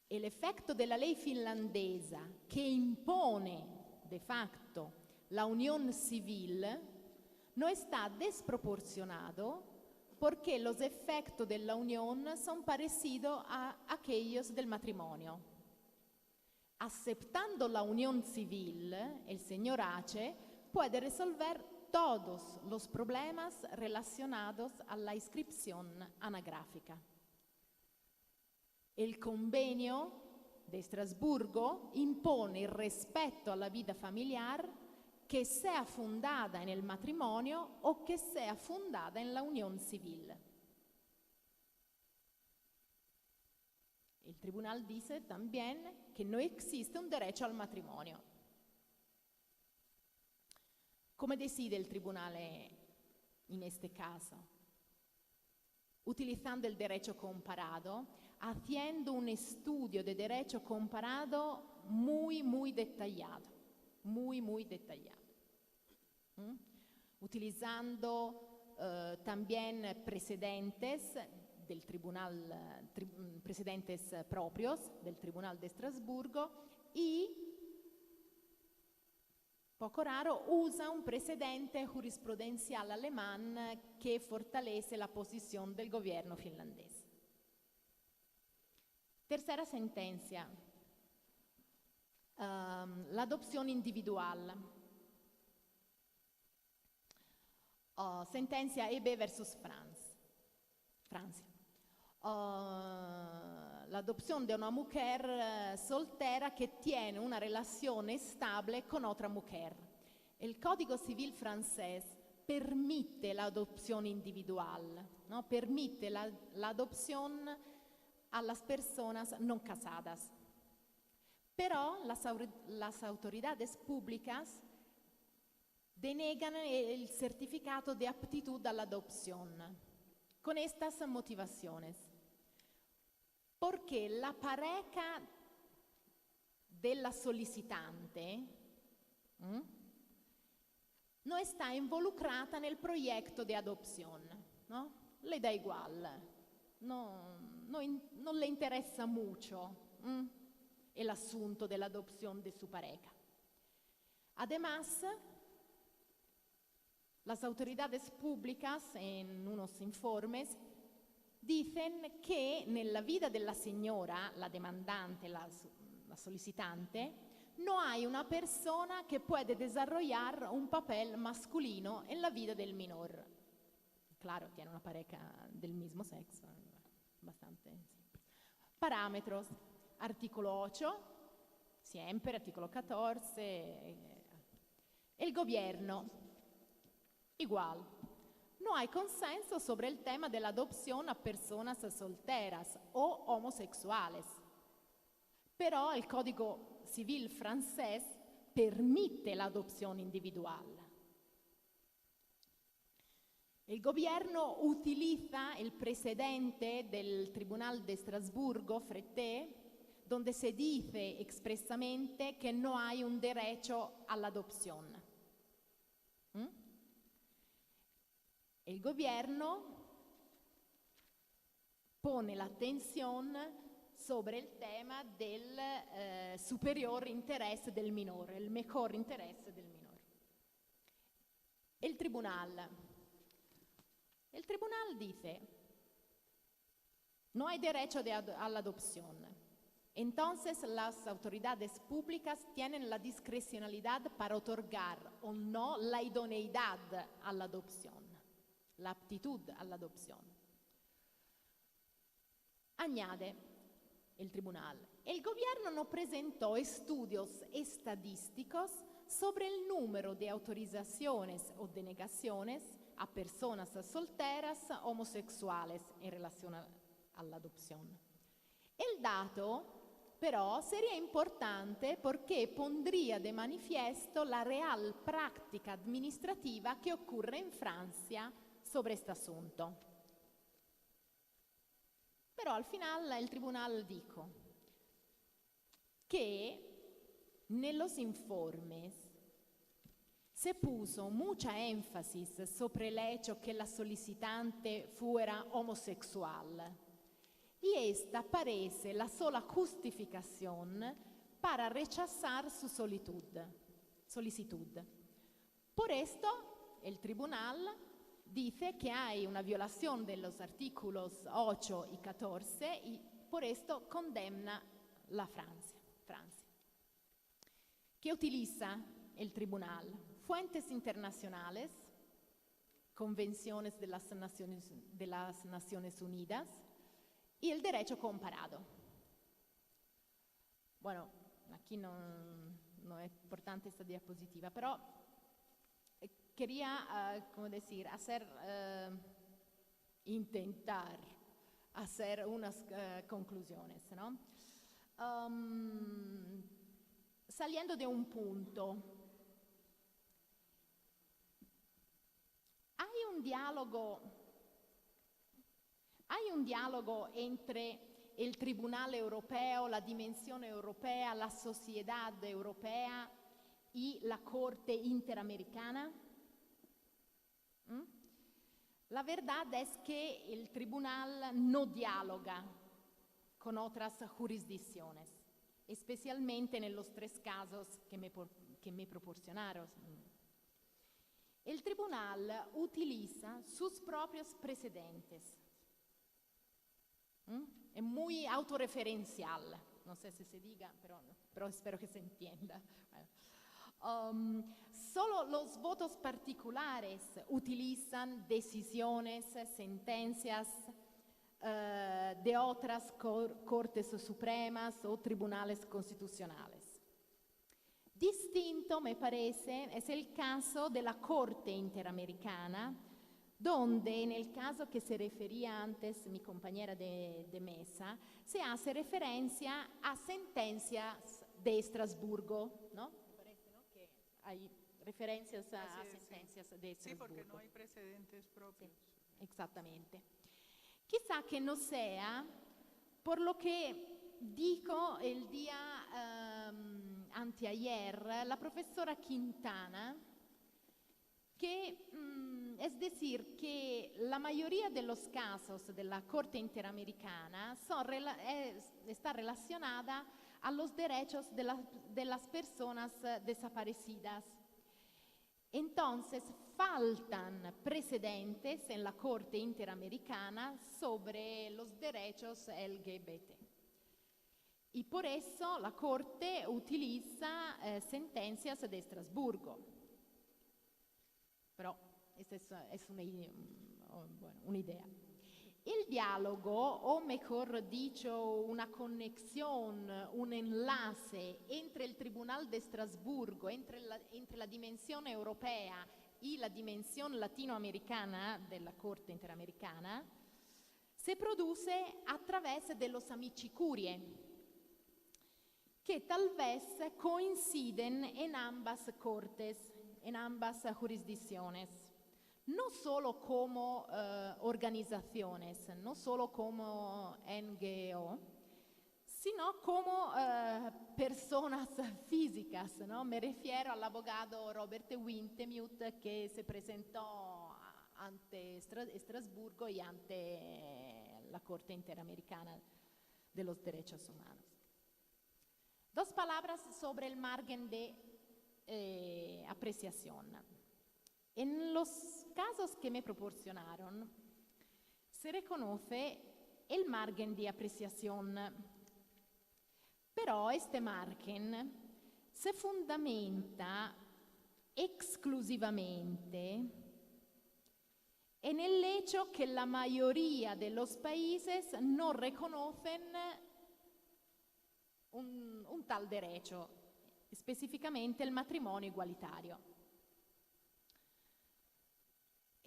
Speaker 4: El efecto de la ley finlandesa que impone de facto la unión civil no está desproporcionado porque los efectos de la unión son parecidos a aquellos del matrimonio. Aceptando la unión civil, el señor H puede resolver todos los problemas relacionados a la inscripción anagráfica. El convenio de Estrasburgo impone el respeto a la vida familiar que sea fundada en el matrimonio o que sea fundada en la unión civil. El tribunal dice también que no existe un derecho al matrimonio. ¿Cómo decide el tribunal en este caso? Utilizando el derecho comparado, haciendo un estudio de derecho comparado muy detallado, muy detallado. Utilizando también precedentes del tribunal, precedentes propios del Tribunal de Estrasburgo y, poco raro, usa un precedente jurisprudencial alemán que fortalece la posición del gobierno finlandés. Tercera sentencia, la adopción individual. Sentencia EB versus Francia. La adopción de una mujer soltera que tiene una relación estable con otra mujer. El Código Civil francés permite la adopción individual, ¿no? Permite la adopción a las personas no casadas. Pero las autoridades públicas denegan el certificado de aptitud a la adopción con estas motivaciones. Porque la pareja della solicitante no está involucrata nel proyecto de adopción, ¿no? Le da igual, no le interesa mucho el asunto de la adopción de su pareja. Además, las autoridades públicas en unos informes dicen que nella vida della señora, la demandante, la solicitante, no hay una persona que puede desarrollar un papel masculino en la vida del menor. Claro, tiene una pareja del mismo sexo, bastante simple. Parámetros, artículo 8, siempre, artículo 14. El gobierno, igual. No hay consenso sobre el tema de la adopción a personas solteras o homosexuales. Pero el Código Civil francés permite la adopción individual. El gobierno utiliza el precedente del Tribunal de Estrasburgo, Freté, donde se dice expresamente que no hay un derecho a la adopción. El gobierno pone la atención sobre el tema del superior interés del menor, el mejor interés del menor. El tribunal dice, no hay derecho a la adopción. Entonces las autoridades públicas tienen la discrecionalidad para otorgar o no la idoneidad a la adopción, la aptitud a la adopción. Añade el tribunal, el gobierno no presentó estudios estadísticos sobre el número de autorizaciones o denegaciones a personas solteras homosexuales en relación a la adopción. El dato, però, sería importante porque pondría de manifiesto la real práctica administrativa que ocurre en Francia sobre este asunto. Pero al final el tribunal dijo que en los informes se puso mucha énfasis sobre el hecho que la solicitante fuera homosexual y esta parece la sola justificación para rechazar su solicitud. Por esto, el tribunal dice que hay una violación de los artículos 8 y 14 y por esto condena la Francia. ¿Qué utiliza el tribunal? Fuentes internacionales, convenciones de las Naciones Unidas y el derecho comparado. Bueno, aquí no es importante esta diapositiva, pero quería, intentar hacer unas conclusiones, ¿no? Saliendo de un punto, hay un diálogo entre el Tribunal Europeo, la dimensión europea, la sociedad europea y la Corte Interamericana. La verdad es que el tribunal no dialoga con otras jurisdicciones, especialmente en los 3 casos que me proporcionaron. El tribunal utiliza sus propios precedentes. Es muy autorreferencial, no sé si se diga, pero espero que se entienda. Solo los votos particulares utilizan decisiones, sentencias de otras cortes supremas o tribunales constitucionales. Distinto, me parece, es el caso de la Corte Interamericana, donde en el caso que se refería antes mi compañera de mesa, se hace referencia a sentencias de Estrasburgo, ¿no? Me parece, ¿no? Que hay referencias a sentencias de Estrasburgo.
Speaker 3: Sí, porque no hay precedentes propios.
Speaker 4: Sí, exactamente. Quizá que no sea por lo que dijo el día anteayer la profesora Quintana, que es decir, que la mayoría de los casos de la Corte Interamericana está relacionada a los derechos de las personas desaparecidas. Entonces faltan precedentes en la Corte Interamericana sobre los derechos LGBT. Y por eso la Corte utiliza sentencias de Estrasburgo. Pero esta es una idea. El diálogo, o mejor dicho, una conexión, un enlace entre el Tribunal de Estrasburgo, entre la dimensión europea y la dimensión latinoamericana de la Corte Interamericana, se produce a través de los amici curie, que tal vez coinciden en ambas cortes, en ambas jurisdicciones. No solo como organizaciones, no solo como NGO, sino como personas físicas, ¿no? Me refiero al abogado Robert Wintemute, que se presentó ante Estrasburgo y ante la Corte Interamericana de los Derechos Humanos. Dos palabras sobre el margen de apreciación. En los casos que me proporcionaron, se reconoce el margen de apreciación, pero este margen se fundamenta exclusivamente en el hecho que la mayoría de los países no reconocen un tal derecho, específicamente el matrimonio igualitario.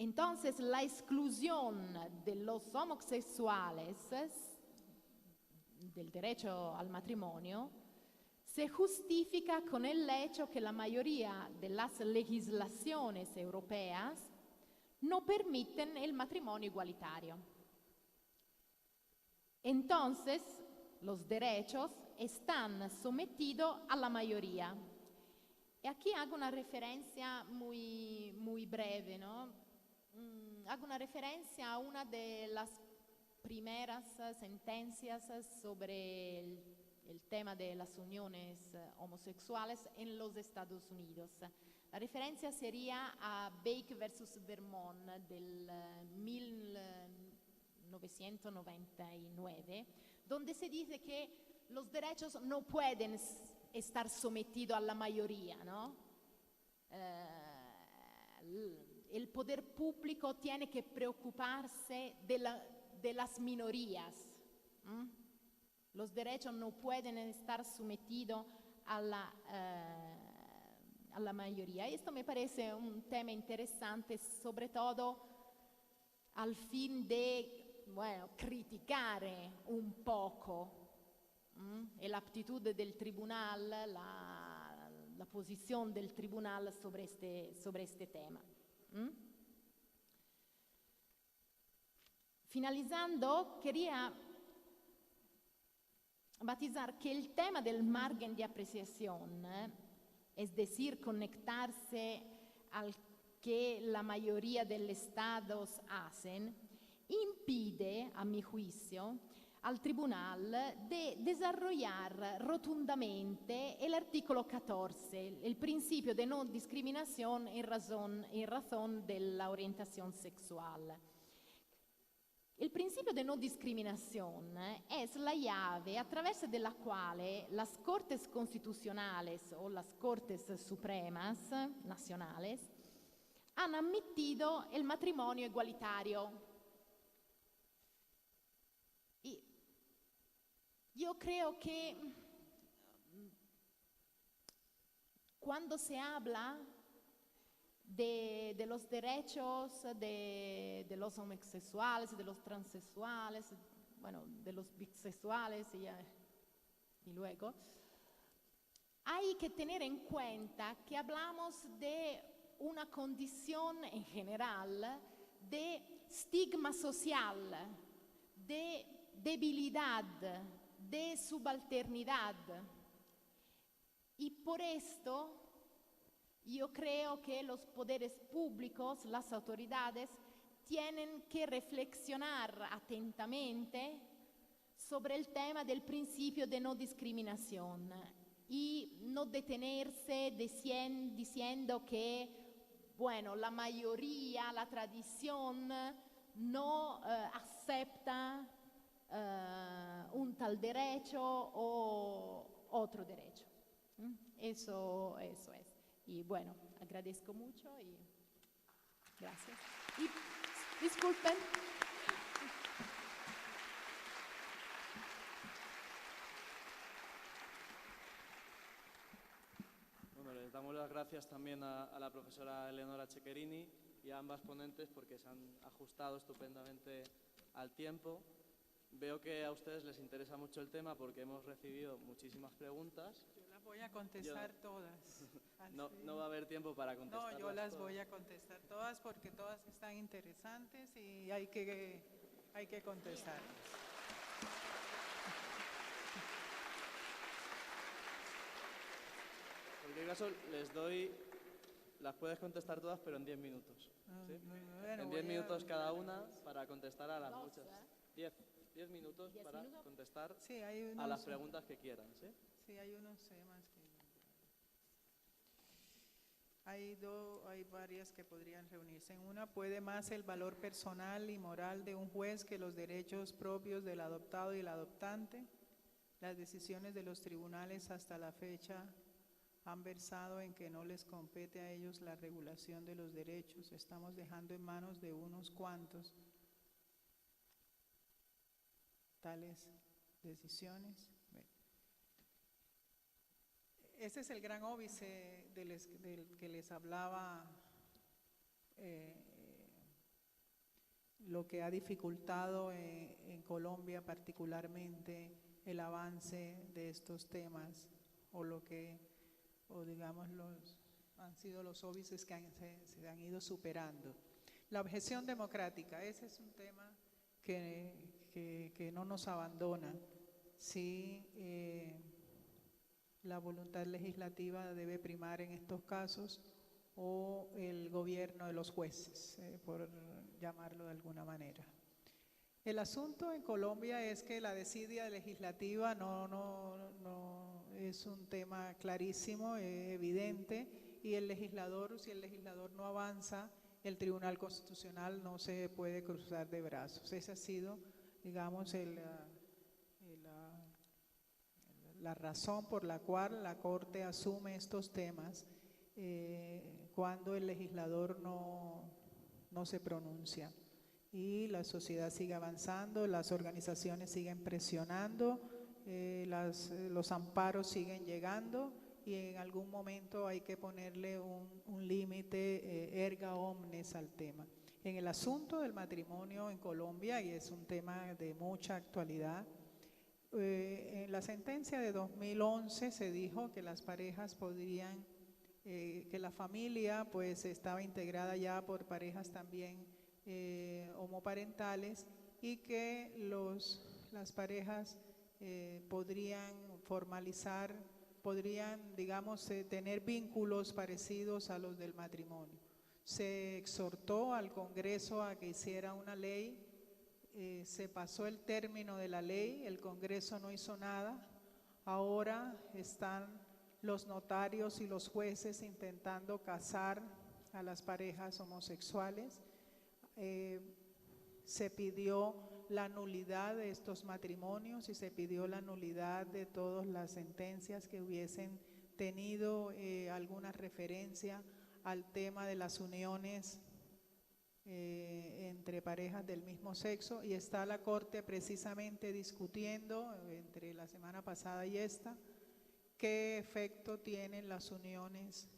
Speaker 4: Entonces, la exclusión de los homosexuales del derecho al matrimonio se justifica con el hecho que la mayoría de las legislaciones europeas no permiten el matrimonio igualitario. Entonces, los derechos están sometidos a la mayoría. Y aquí hago una referencia muy breve, ¿no? Hago una referencia a una de las primeras sentencias sobre el tema de las uniones homosexuales en los Estados Unidos. La referencia sería a Baker versus Vermont del 1999, donde se dice que los derechos no pueden estar sometidos a la mayoría, ¿no? El poder público tiene que preocuparse de las minorías. Los derechos no pueden estar sometidos a la mayoría. Esto me parece un tema interesante, sobre todo al fin de, criticar un poco la actitud del tribunal, la posición del tribunal sobre este tema. Finalizando, quería batizar que el tema del margen de apreciación, es decir, conectarse al que la mayoría de los estados hacen, impide, a mi juicio, al tribunal de desarrollar rotundamente el artículo 14, el principio de no discriminación en razón de la orientación sexual. El principio de no discriminación es la llave a través de la cual las Cortes Constitucionales o las Cortes Supremas nacionales han admitido el matrimonio igualitario. Yo creo que cuando se habla de los derechos de los homosexuales, de los transexuales, de los bisexuales y luego, hay que tener en cuenta que hablamos de una condición en general de estigma social, de debilidad, de subalternidad. Y por esto yo creo que los poderes públicos, las autoridades, tienen que reflexionar atentamente sobre el tema del principio de no discriminación y no detenerse diciendo que bueno, la mayoría, la tradición no acepta un tal derecho o otro derecho. Eso es. Y bueno, agradezco mucho y gracias. Y disculpen.
Speaker 2: Bueno, les damos las gracias también a la profesora Eleonora Ceccherini y a ambas ponentes porque se han ajustado estupendamente al tiempo. Veo que a ustedes les interesa mucho el tema porque hemos recibido muchísimas preguntas.
Speaker 3: Yo las voy a contestar todas.
Speaker 2: No va a haber tiempo para contestarlas.
Speaker 3: No, yo las
Speaker 2: todas.
Speaker 3: voy a contestar todas porque todas están interesantes y hay que contestarlas.
Speaker 2: En cualquier caso, les doy, las puedes contestar todas, pero en 10 minutos. ¿sí?
Speaker 3: Bueno,
Speaker 2: En 10
Speaker 3: voy a-
Speaker 2: minutos cada una para contestar a las
Speaker 4: 12,
Speaker 2: muchas.
Speaker 4: ¿eh?
Speaker 2: 10 minutos
Speaker 4: 10
Speaker 2: para
Speaker 4: minutos.
Speaker 2: contestar
Speaker 3: Sí, hay
Speaker 2: a las
Speaker 3: unos,
Speaker 2: preguntas que quieran. ¿sí?
Speaker 3: sí, hay unos temas que... Hay varias que podrían reunirse. En una, ¿puede más el valor personal y moral de un juez que los derechos propios del adoptado y el adoptante? Las decisiones de los tribunales hasta la fecha han versado en que no les compete a ellos la regulación de los derechos. Estamos dejando en manos de unos cuantos tales decisiones. Bueno. Ese es el gran óbice del que les hablaba, lo que ha dificultado en Colombia particularmente el avance de estos temas o digamos han sido los óbices que se han ido superando. La objeción democrática, ese es un tema que no nos abandona. Sí, la voluntad legislativa debe primar en estos casos o el gobierno de los jueces, por llamarlo de alguna manera. El asunto en Colombia es que la desidia legislativa no es un tema clarísimo, evidente, y si el legislador no avanza, el Tribunal Constitucional no se puede cruzar de brazos. Esa ha sido, digamos, la razón por la cual la Corte asume estos temas cuando el legislador no se pronuncia. Y la sociedad sigue avanzando, las organizaciones siguen presionando, los amparos siguen llegando y en algún momento hay que ponerle un límite erga omnes al tema. En el asunto del matrimonio en Colombia, y es un tema de mucha actualidad, en la sentencia de 2011 se dijo que las parejas podrían, que la familia pues estaba integrada ya por parejas también homoparentales y que las parejas podrían formalizar, digamos, tener vínculos parecidos a los del matrimonio. Se exhortó al Congreso a que hiciera una ley. Se pasó el término de la ley, el Congreso no hizo nada, ahora están los notarios y los jueces intentando casar a las parejas homosexuales. Se pidió la nulidad de estos matrimonios y se pidió la nulidad de todas las sentencias que hubiesen tenido alguna referencia al tema de las uniones entre parejas del mismo sexo, y está la Corte precisamente discutiendo entre la semana pasada y esta qué efecto tienen las uniones,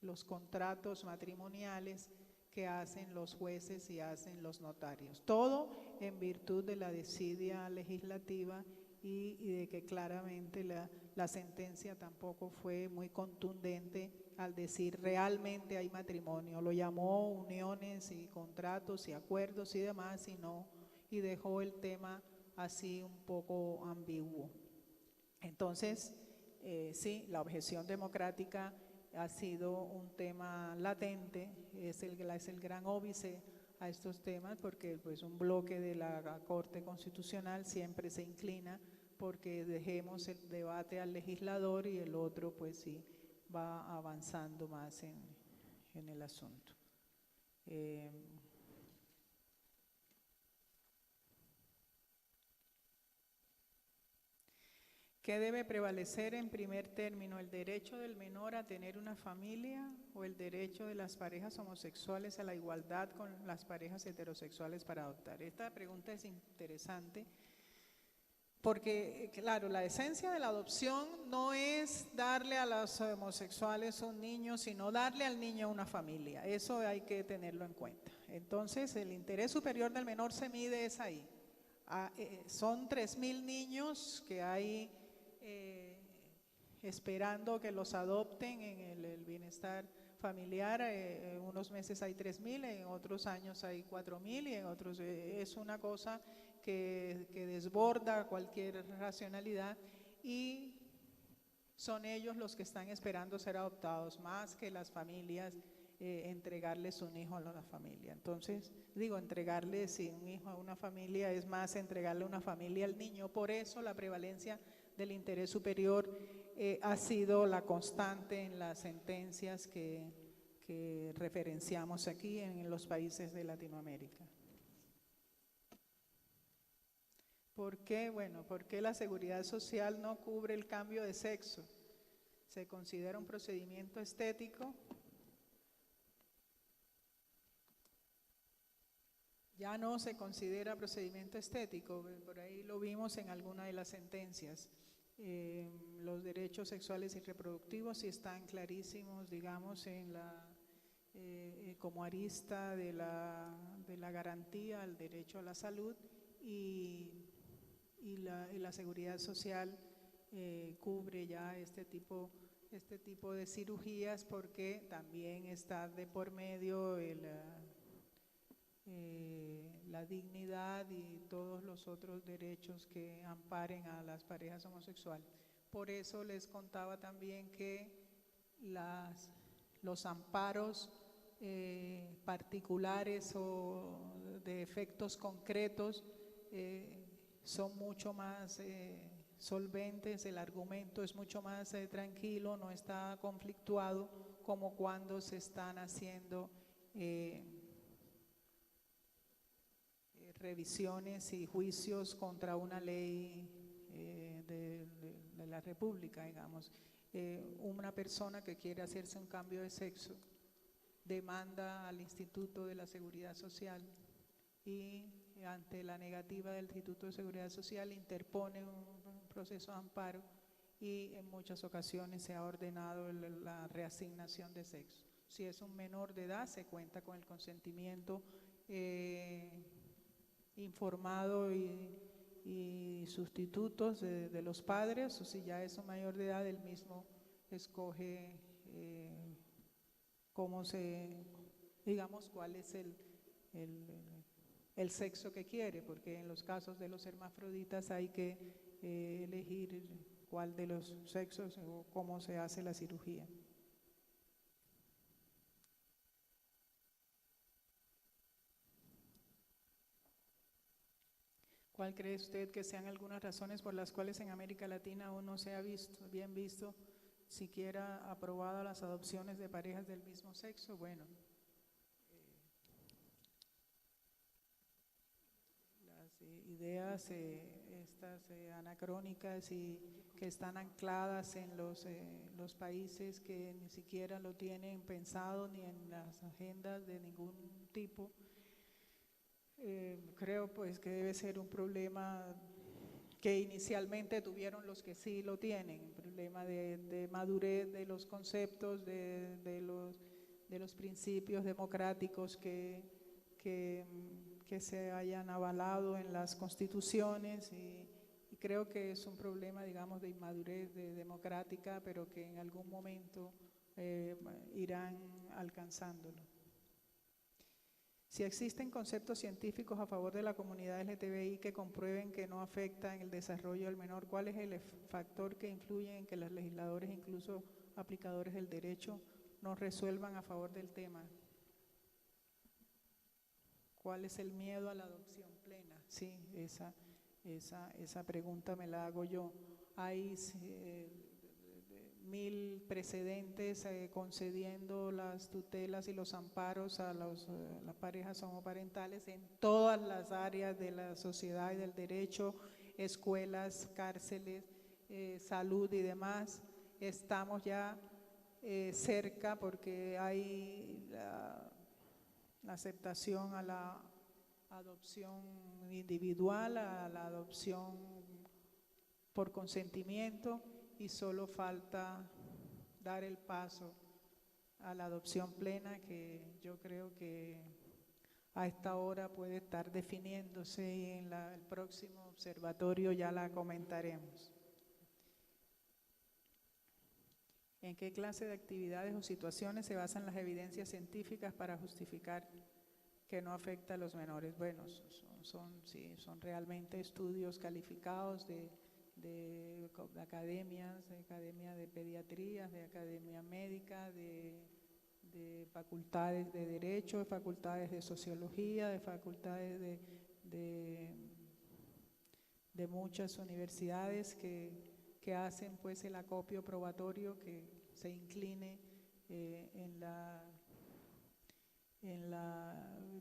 Speaker 3: los contratos matrimoniales que hacen los jueces y hacen los notarios. Todo en virtud de la desidia legislativa y de que claramente la sentencia tampoco fue muy contundente al decir realmente hay matrimonio. Lo llamó uniones y contratos y acuerdos y demás y dejó el tema así un poco ambiguo. Entonces, sí, la objeción democrática ha sido un tema latente, es el gran óbice a estos temas porque pues un bloque de la Corte Constitucional siempre se inclina porque dejemos el debate al legislador y el otro pues sí va avanzando más en el asunto. ¿Qué debe prevalecer en primer término, el derecho del menor a tener una familia o el derecho de las parejas homosexuales a la igualdad con las parejas heterosexuales para adoptar? Esta pregunta es interesante porque, claro, la esencia de la adopción no es darle a los homosexuales un niño, sino darle al niño una familia. Eso hay que tenerlo en cuenta. Entonces, el interés superior del menor se mide es ahí. Son 3.000 niños que hay esperando que los adopten en el bienestar familiar. Unos meses hay 3.000, en otros años hay 4.000 y en otros es una cosa que desborda cualquier racionalidad, y son ellos los que están esperando ser adoptados más que las familias entregarles un hijo a la familia. Entonces, digo, entregarles un hijo a una familia es más entregarle una familia al niño. Por eso la prevalencia del interés superior ha sido la constante en las sentencias que referenciamos aquí en los países de Latinoamérica. ¿Por qué? Bueno, porque la seguridad social no cubre el cambio de sexo. Se considera un procedimiento estético. Ya no se considera procedimiento estético, por ahí lo vimos en alguna de las sentencias. Los derechos sexuales y reproductivos sí están clarísimos, digamos, en como arista de la garantía al derecho a la salud, y la seguridad social cubre ya este tipo de cirugías, porque también está de por medio la dignidad y todos los otros derechos que amparen a las parejas homosexuales. Por eso les contaba también que los amparos particulares o de efectos concretos son mucho más solventes, el argumento es mucho más tranquilo, no está conflictuado como cuando se están haciendo revisiones y juicios contra una ley de la República, digamos. Una persona que quiere hacerse un cambio de sexo demanda al Instituto de la Seguridad Social, y ante la negativa del Instituto de Seguridad Social interpone un proceso de amparo, y en muchas ocasiones se ha ordenado la reasignación de sexo. Si es un menor de edad, se cuenta con el consentimiento informado y sustitutos de los padres, o si ya es un mayor de edad, él mismo escoge digamos, cuál es el sexo que quiere, porque en los casos de los hermafroditas hay que elegir cuál de los sexos o cómo se hace la cirugía. ¿Cuál cree usted que sean algunas razones por las cuales en América Latina aún no se ha bien visto, siquiera aprobada las adopciones de parejas del mismo sexo? Bueno, las ideas estas anacrónicas y que están ancladas en los países que ni siquiera lo tienen pensado ni en las agendas de ningún tipo. Creo pues que debe ser un problema que inicialmente tuvieron los que sí lo tienen, un problema de madurez de los conceptos, de los principios democráticos que se hayan avalado en las constituciones, y creo que es un problema, digamos, de inmadurez democrática, pero que en algún momento irán alcanzándolo. Si existen conceptos científicos a favor de la comunidad LGTBI que comprueben que no afecta en el desarrollo del menor, ¿cuál es el factor que influye en que los legisladores, incluso aplicadores del derecho, no resuelvan a favor del tema? ¿Cuál es el miedo a la adopción plena? Sí, esa pregunta me la hago yo. Hay 1000 precedentes concediendo las tutelas y los amparos a las parejas homoparentales en todas las áreas de la sociedad y del derecho, escuelas, cárceles, salud y demás. Estamos ya cerca porque hay la aceptación a la adopción individual, a la adopción por consentimiento, y solo falta dar el paso a la adopción plena, que yo creo que a esta hora puede estar definiéndose, y en el próximo observatorio ya la comentaremos. ¿En qué clase de actividades o situaciones se basan las evidencias científicas para justificar que no afecta a los menores? Bueno, son realmente estudios calificados de academias, de academia de pediatría, de academia médica, de facultades de derecho, de facultades de sociología, de facultades de muchas universidades que hacen pues el acopio probatorio que se incline en la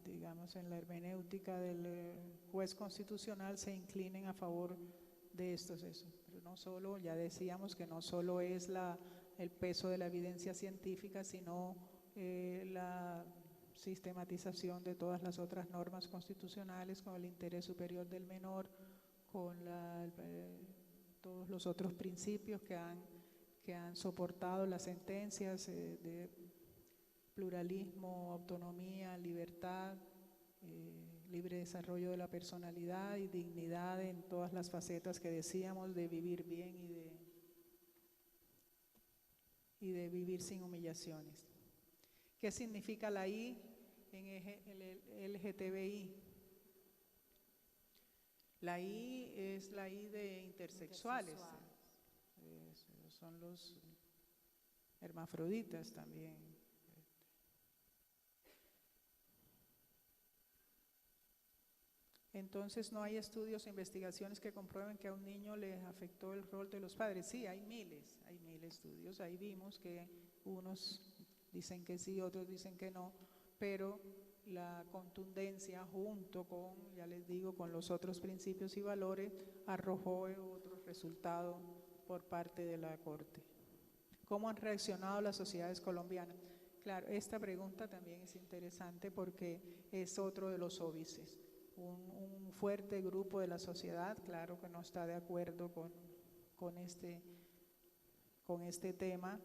Speaker 3: digamos, en la hermenéutica del juez constitucional, se inclinen a favor de estos. Pero no solo, ya decíamos que no solo es el peso de la evidencia científica, sino la sistematización de todas las otras normas constitucionales, con el interés superior del menor, con todos los otros principios que han soportado las sentencias de pluralismo, autonomía, libertad, libre desarrollo de la personalidad y dignidad en todas las facetas que decíamos, de vivir bien y de vivir sin humillaciones. ¿Qué significa la I en el LGTBI? La I es la I de intersexuales. Son los hermafroditas también. Entonces, ¿no hay estudios o investigaciones que comprueben que a un niño le afectó el rol de los padres? Sí, hay miles de estudios. Ahí vimos que unos dicen que sí, otros dicen que no, pero la contundencia junto con, ya les digo, con los otros principios y valores, arrojó otro resultado por parte de la Corte. ¿Cómo han reaccionado las sociedades colombianas? Claro, esta pregunta también es interesante porque es otro de los óbices. Un fuerte grupo de la sociedad, claro que no está de acuerdo con este tema.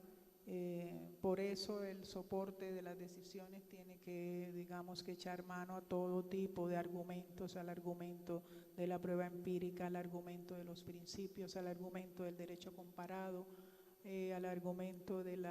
Speaker 3: Por eso el soporte de las decisiones tiene que, digamos, que echar mano a todo tipo de argumentos, al argumento de la prueba empírica, al argumento de los principios, al argumento del derecho comparado, al argumento del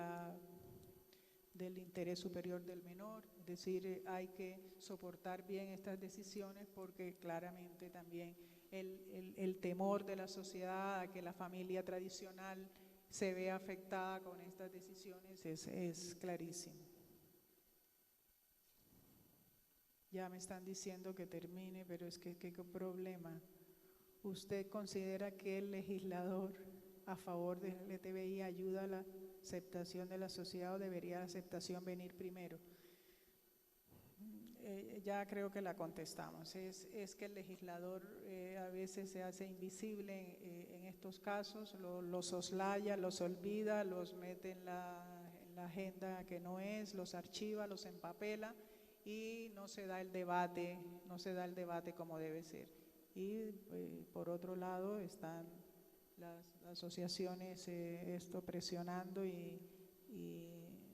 Speaker 3: interés superior del menor. Es decir, hay que soportar bien estas decisiones porque claramente también el temor de la sociedad a que la familia tradicional se ve afectada con estas decisiones es clarísimo. Ya me están diciendo que termine, pero es que qué problema. ¿Usted considera que el legislador a favor del LGTBI ayuda a la aceptación de la sociedad o debería la aceptación venir primero? Ya creo que la contestamos. Es que el legislador a veces se hace invisible en estos casos, los soslaya, los olvida, los mete en la agenda que no es, los archiva, los empapela y no se da el debate como debe ser. Y por otro lado están las asociaciones presionando y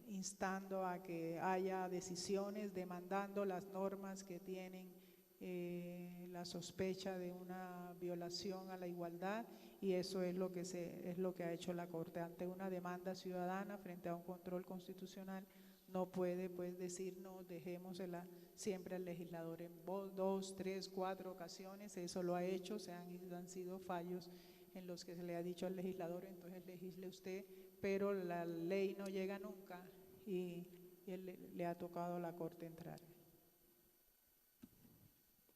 Speaker 3: instando a que haya decisiones, demandando las normas que tienen la sospecha de una violación a la igualdad, y eso es lo que ha hecho la Corte ante una demanda ciudadana frente a un control constitucional. No puede pues decir no, dejémosela siempre al legislador en 2, 3, 4 ocasiones. Eso lo ha hecho, han sido fallos en los que se le ha dicho al legislador, entonces legisle usted, pero la ley no llega nunca y le ha tocado a la Corte entrar.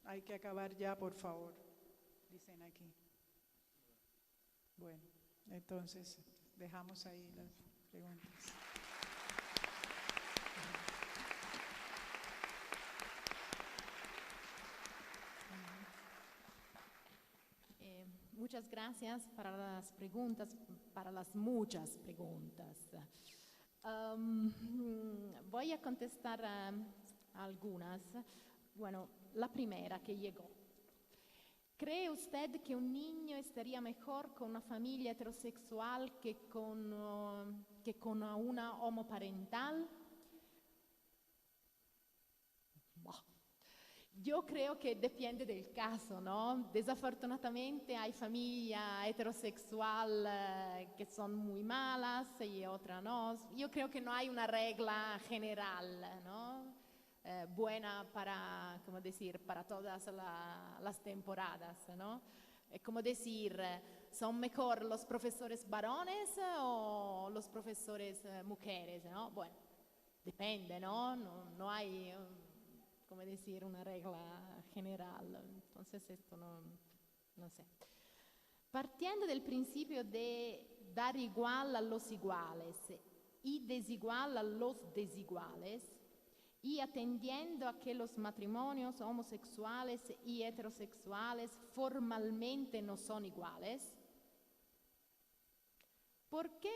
Speaker 3: Hay que acabar ya, por favor, dicen aquí. Bueno, entonces dejamos ahí las preguntas.
Speaker 4: Muchas gracias para las preguntas, para las muchas preguntas. Voy a contestar a algunas. Bueno, la primera que llegó. ¿Cree usted que un niño estaría mejor con una familia heterosexual que con una homoparental? Yo creo que depende del caso, ¿no? Desafortunadamente hay familias heterosexuales que son muy malas y otras no. Yo creo que no hay una regla general, ¿no? Buena para, como decir, para todas las temporadas, ¿no? Es como decir, ¿son mejor los profesores varones o los profesores mujeres, ¿no? Bueno, depende, ¿no? No hay, como decir, una regla general. Entonces esto no sé. Partiendo del principio de dar igual a los iguales y desigual a los desiguales, y atendiendo a que los matrimonios homosexuales y heterosexuales formalmente no son iguales, ¿por qué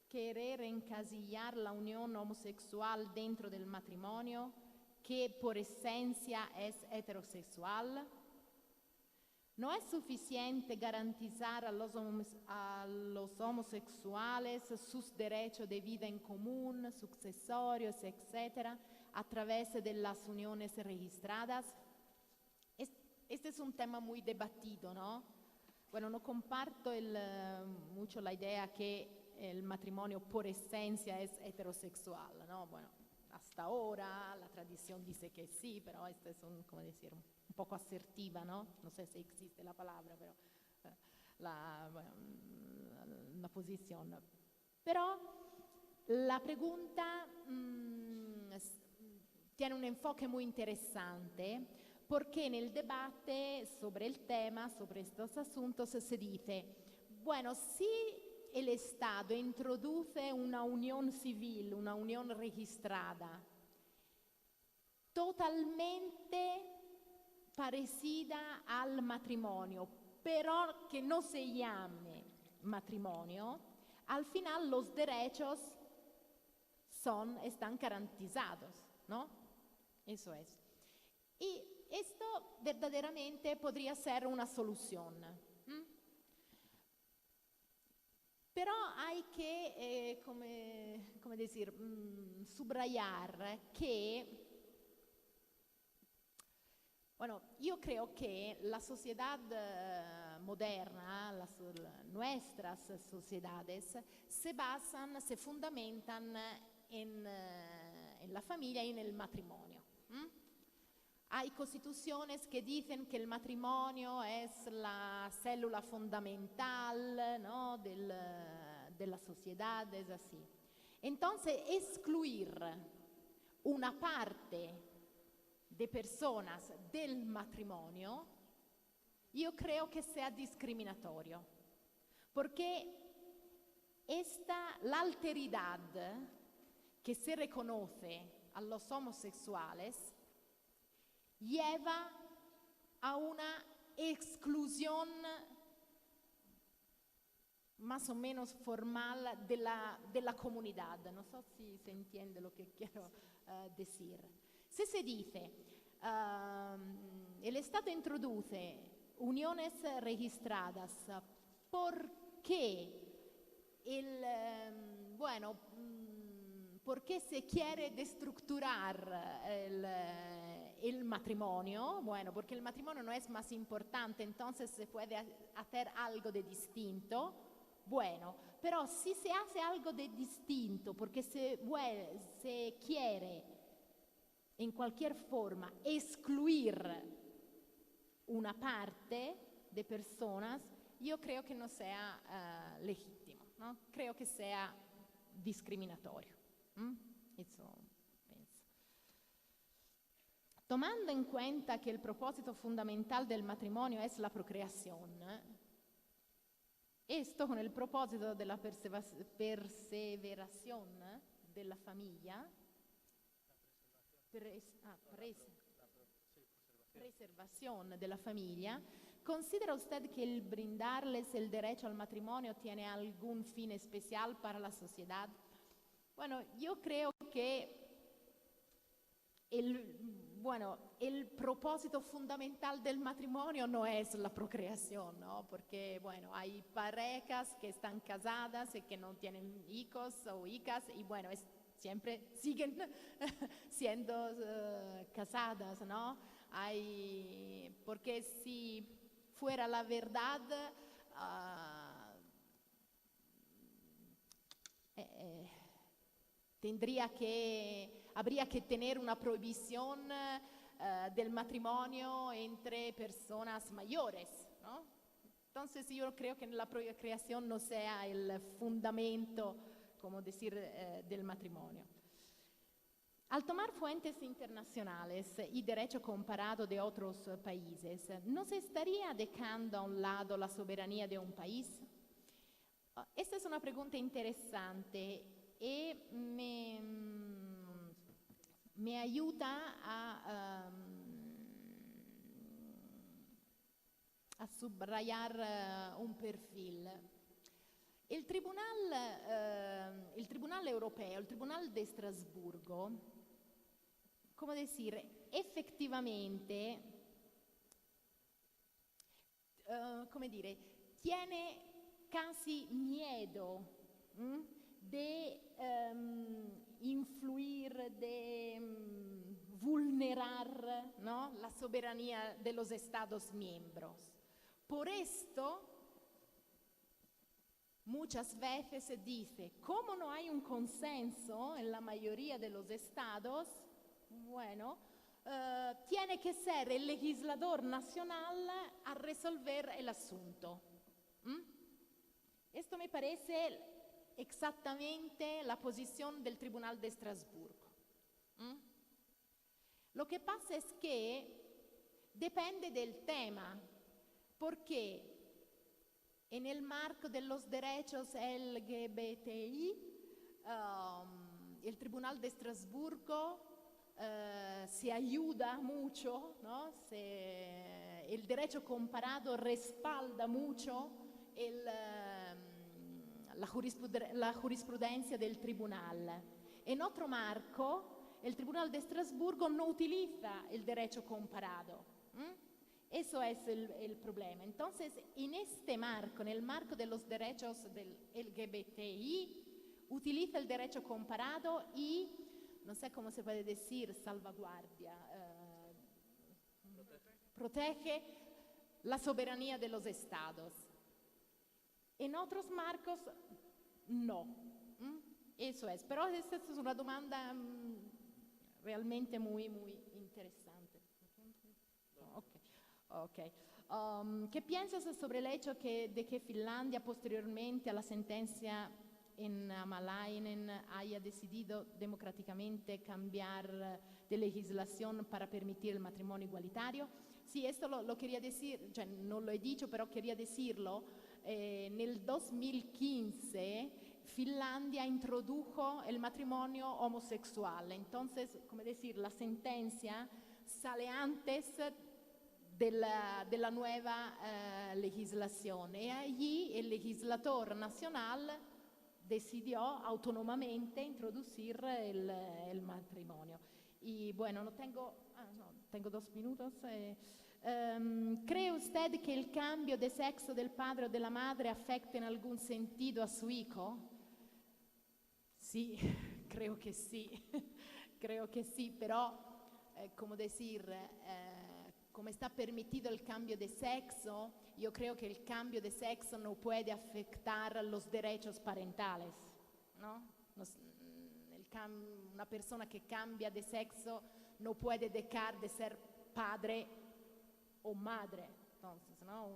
Speaker 4: querer encasillar la unión homosexual dentro del matrimonio, que por esencia es heterosexual? ¿No es suficiente garantizar a los homosexuales sus derechos de vida en común, sucesorios, etcétera, a través de las uniones registradas? Este es un tema muy debatido, ¿no? Bueno, no comparto mucho la idea que el matrimonio por esencia es heterosexual, ¿no? Bueno, hasta ahora la tradición dice que sí, pero esta es como decir, un poco asertiva, ¿no? No sé si existe la palabra, pero la posición. Pero la pregunta tiene un enfoque muy interesante, porque en el debate sobre el tema, sobre estos asuntos, se dice, bueno, si el Estado introduce una unión civil, una unión registrada, totalmente parecida al matrimonio, pero que no se llame matrimonio, al final los derechos están garantizados, ¿no? Eso es. Y esto verdaderamente podría ser una solución. Pero hay que, come decir, subrayar que, bueno, yo creo que la sociedad moderna, nuestras sociedades, se fundamentan en la familia y en el matrimonio. Hay constituciones que dicen que el matrimonio es la célula fundamental, ¿no?, de la sociedad, es así. Entonces, excluir una parte de personas del matrimonio, yo creo que sea discriminatorio, porque la alteridad que se reconoce a los homosexuales lleva a una exclusión más o menos formal de la comunidad. No sé si se entiende lo que quiero decir. Si se dice, el Estado introduce uniones registradas porque porque se quiere destructurar el matrimonio, bueno, porque el matrimonio no es más importante, entonces se puede hacer algo de distinto. Bueno, pero si se hace algo de distinto porque se quiere en cualquier forma excluir una parte de personas, yo creo que no sea legítimo, ¿no? Creo que sea discriminatorio. Eso pienso. Tomando en cuenta que el propósito fundamental del matrimonio es la procreación, Esto con el propósito de la perseveración de la familia, preservación de la familia. ¿Considera usted que el brindarles el derecho al matrimonio tiene algún fin especial para la sociedad? Bueno, yo creo que el propósito fundamental del matrimonio no es la procreación, ¿no? Porque, bueno, hay parejas que están casadas y que no tienen hijos o hijas y, bueno, siempre siguen siendo casadas, ¿no? Porque si fuera la verdad, habría que tener una prohibición del matrimonio entre personas mayores, ¿no? Entonces yo creo que la procreación no sea el fundamento, como decir, del matrimonio. Al tomar fuentes internacionales y derecho comparado de otros países, ¿no se estaría dejando a un lado la soberanía de un país? Esta es una pregunta interesante y me ayuda a subrayar un perfil. El Tribunal Europeo, el Tribunal de Estrasburgo, ¿cómo decir? Efectivamente, tiene casi miedo de influir, de vulnerar, ¿no?, la soberanía de los Estados miembros. Por esto, muchas veces se dice, como no hay un consenso en la mayoría de los estados, bueno, tiene que ser el legislador nacional a resolver el asunto. Esto me parece exactamente la posición del Tribunal de Estrasburgo. Lo que pasa es que depende del tema, porque en el marco de los derechos LGBTI, el Tribunal de Estrasburgo se ayuda mucho, ¿no? El derecho comparado respalda mucho la jurisprudencia del tribunal. En otro marco, el Tribunal de Estrasburgo no utiliza el derecho comparado. Eso es el problema. Entonces, en este marco, en el marco de los derechos del LGBTI, utiliza el derecho comparado y, no sé cómo se puede decir, salvaguardia, protege la soberanía de los estados. En otros marcos, no. Eso es. Pero esta es una demanda realmente muy, muy interesante. Okay. ¿Qué piensas sobre el hecho de que Finlandia, posteriormente a la sentencia en Amalainen, haya decidido democráticamente cambiar de legislación para permitir el matrimonio igualitario? Sí, esto lo quería decir, cioè, no lo he dicho, pero quería decirlo. Nel 2015 Finlandia introdujo el matrimonio homosexual. Entonces, como decir, la sentencia sale antes de la nueva legislación. Y allí el legislador nacional decidió autónomamente introducir el matrimonio. Y bueno, tengo 2 minutos. ¿Cree usted que el cambio de sexo del padre o de la madre afecta en algún sentido a su hijo? Sí, creo que sí. Creo que sí, pero, como decir, como está permitido el cambio de sexo, yo creo que el cambio de sexo no puede afectar los derechos parentales, ¿no? Una persona que cambia de sexo no puede dejar de ser padre o madre. Entonces, ¿no?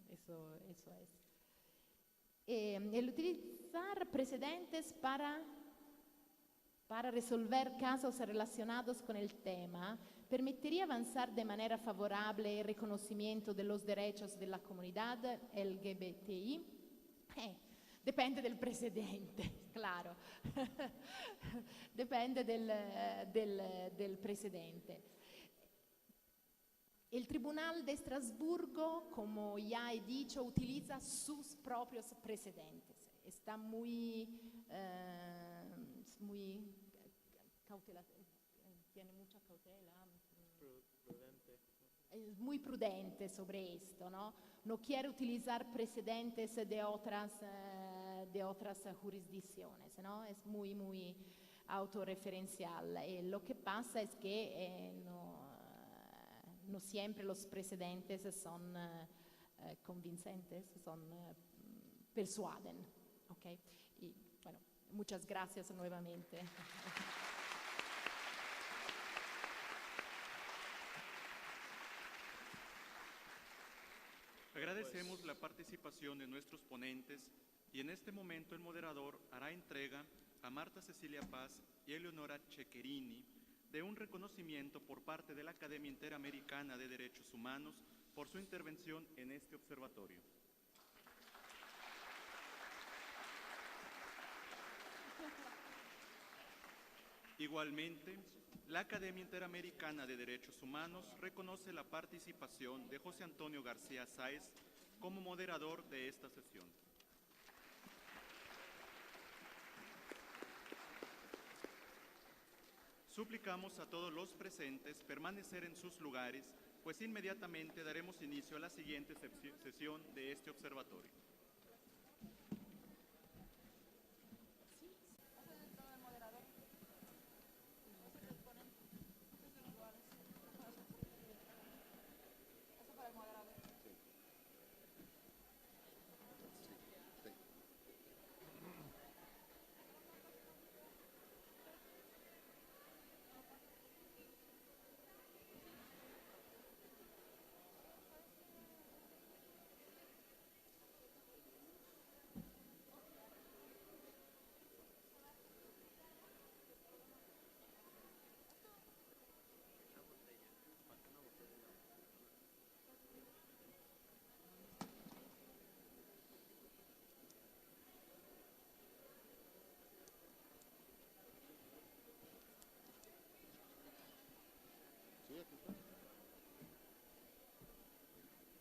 Speaker 4: Eso es. El utilizar precedentes para para resolver casos relacionados con el tema, permitiría avanzar de manera favorable el reconocimiento de los derechos de la comunidad LGBTI. Depende del presidente, claro. Depende del presidente. El Tribunal de Estrasburgo, como ya he dicho, utiliza sus propios precedentes. Está muy cautela, tiene mucha cautela.
Speaker 2: Prudente.
Speaker 4: Es muy prudente sobre esto, ¿no? No quiere utilizar precedentes de otras jurisdicciones, ¿no? Es muy autorreferencial. Lo que pasa es que no siempre los precedentes son convincentes, persuaden, ¿ok? Y bueno, muchas gracias nuevamente.
Speaker 1: Agradecemos la participación de nuestros ponentes y en este momento el moderador hará entrega a Marta Cecilia Paz y Eleonora Ceccherini de un reconocimiento por parte de la Academia Interamericana de Derechos Humanos por su intervención en este observatorio. Igualmente, la Academia Interamericana de Derechos Humanos reconoce la participación de José Antonio García Sáez como moderador de esta sesión. Suplicamos a todos los presentes permanecer en sus lugares, pues inmediatamente daremos inicio a la siguiente sesión de este observatorio.
Speaker 5: Sí, aquí está.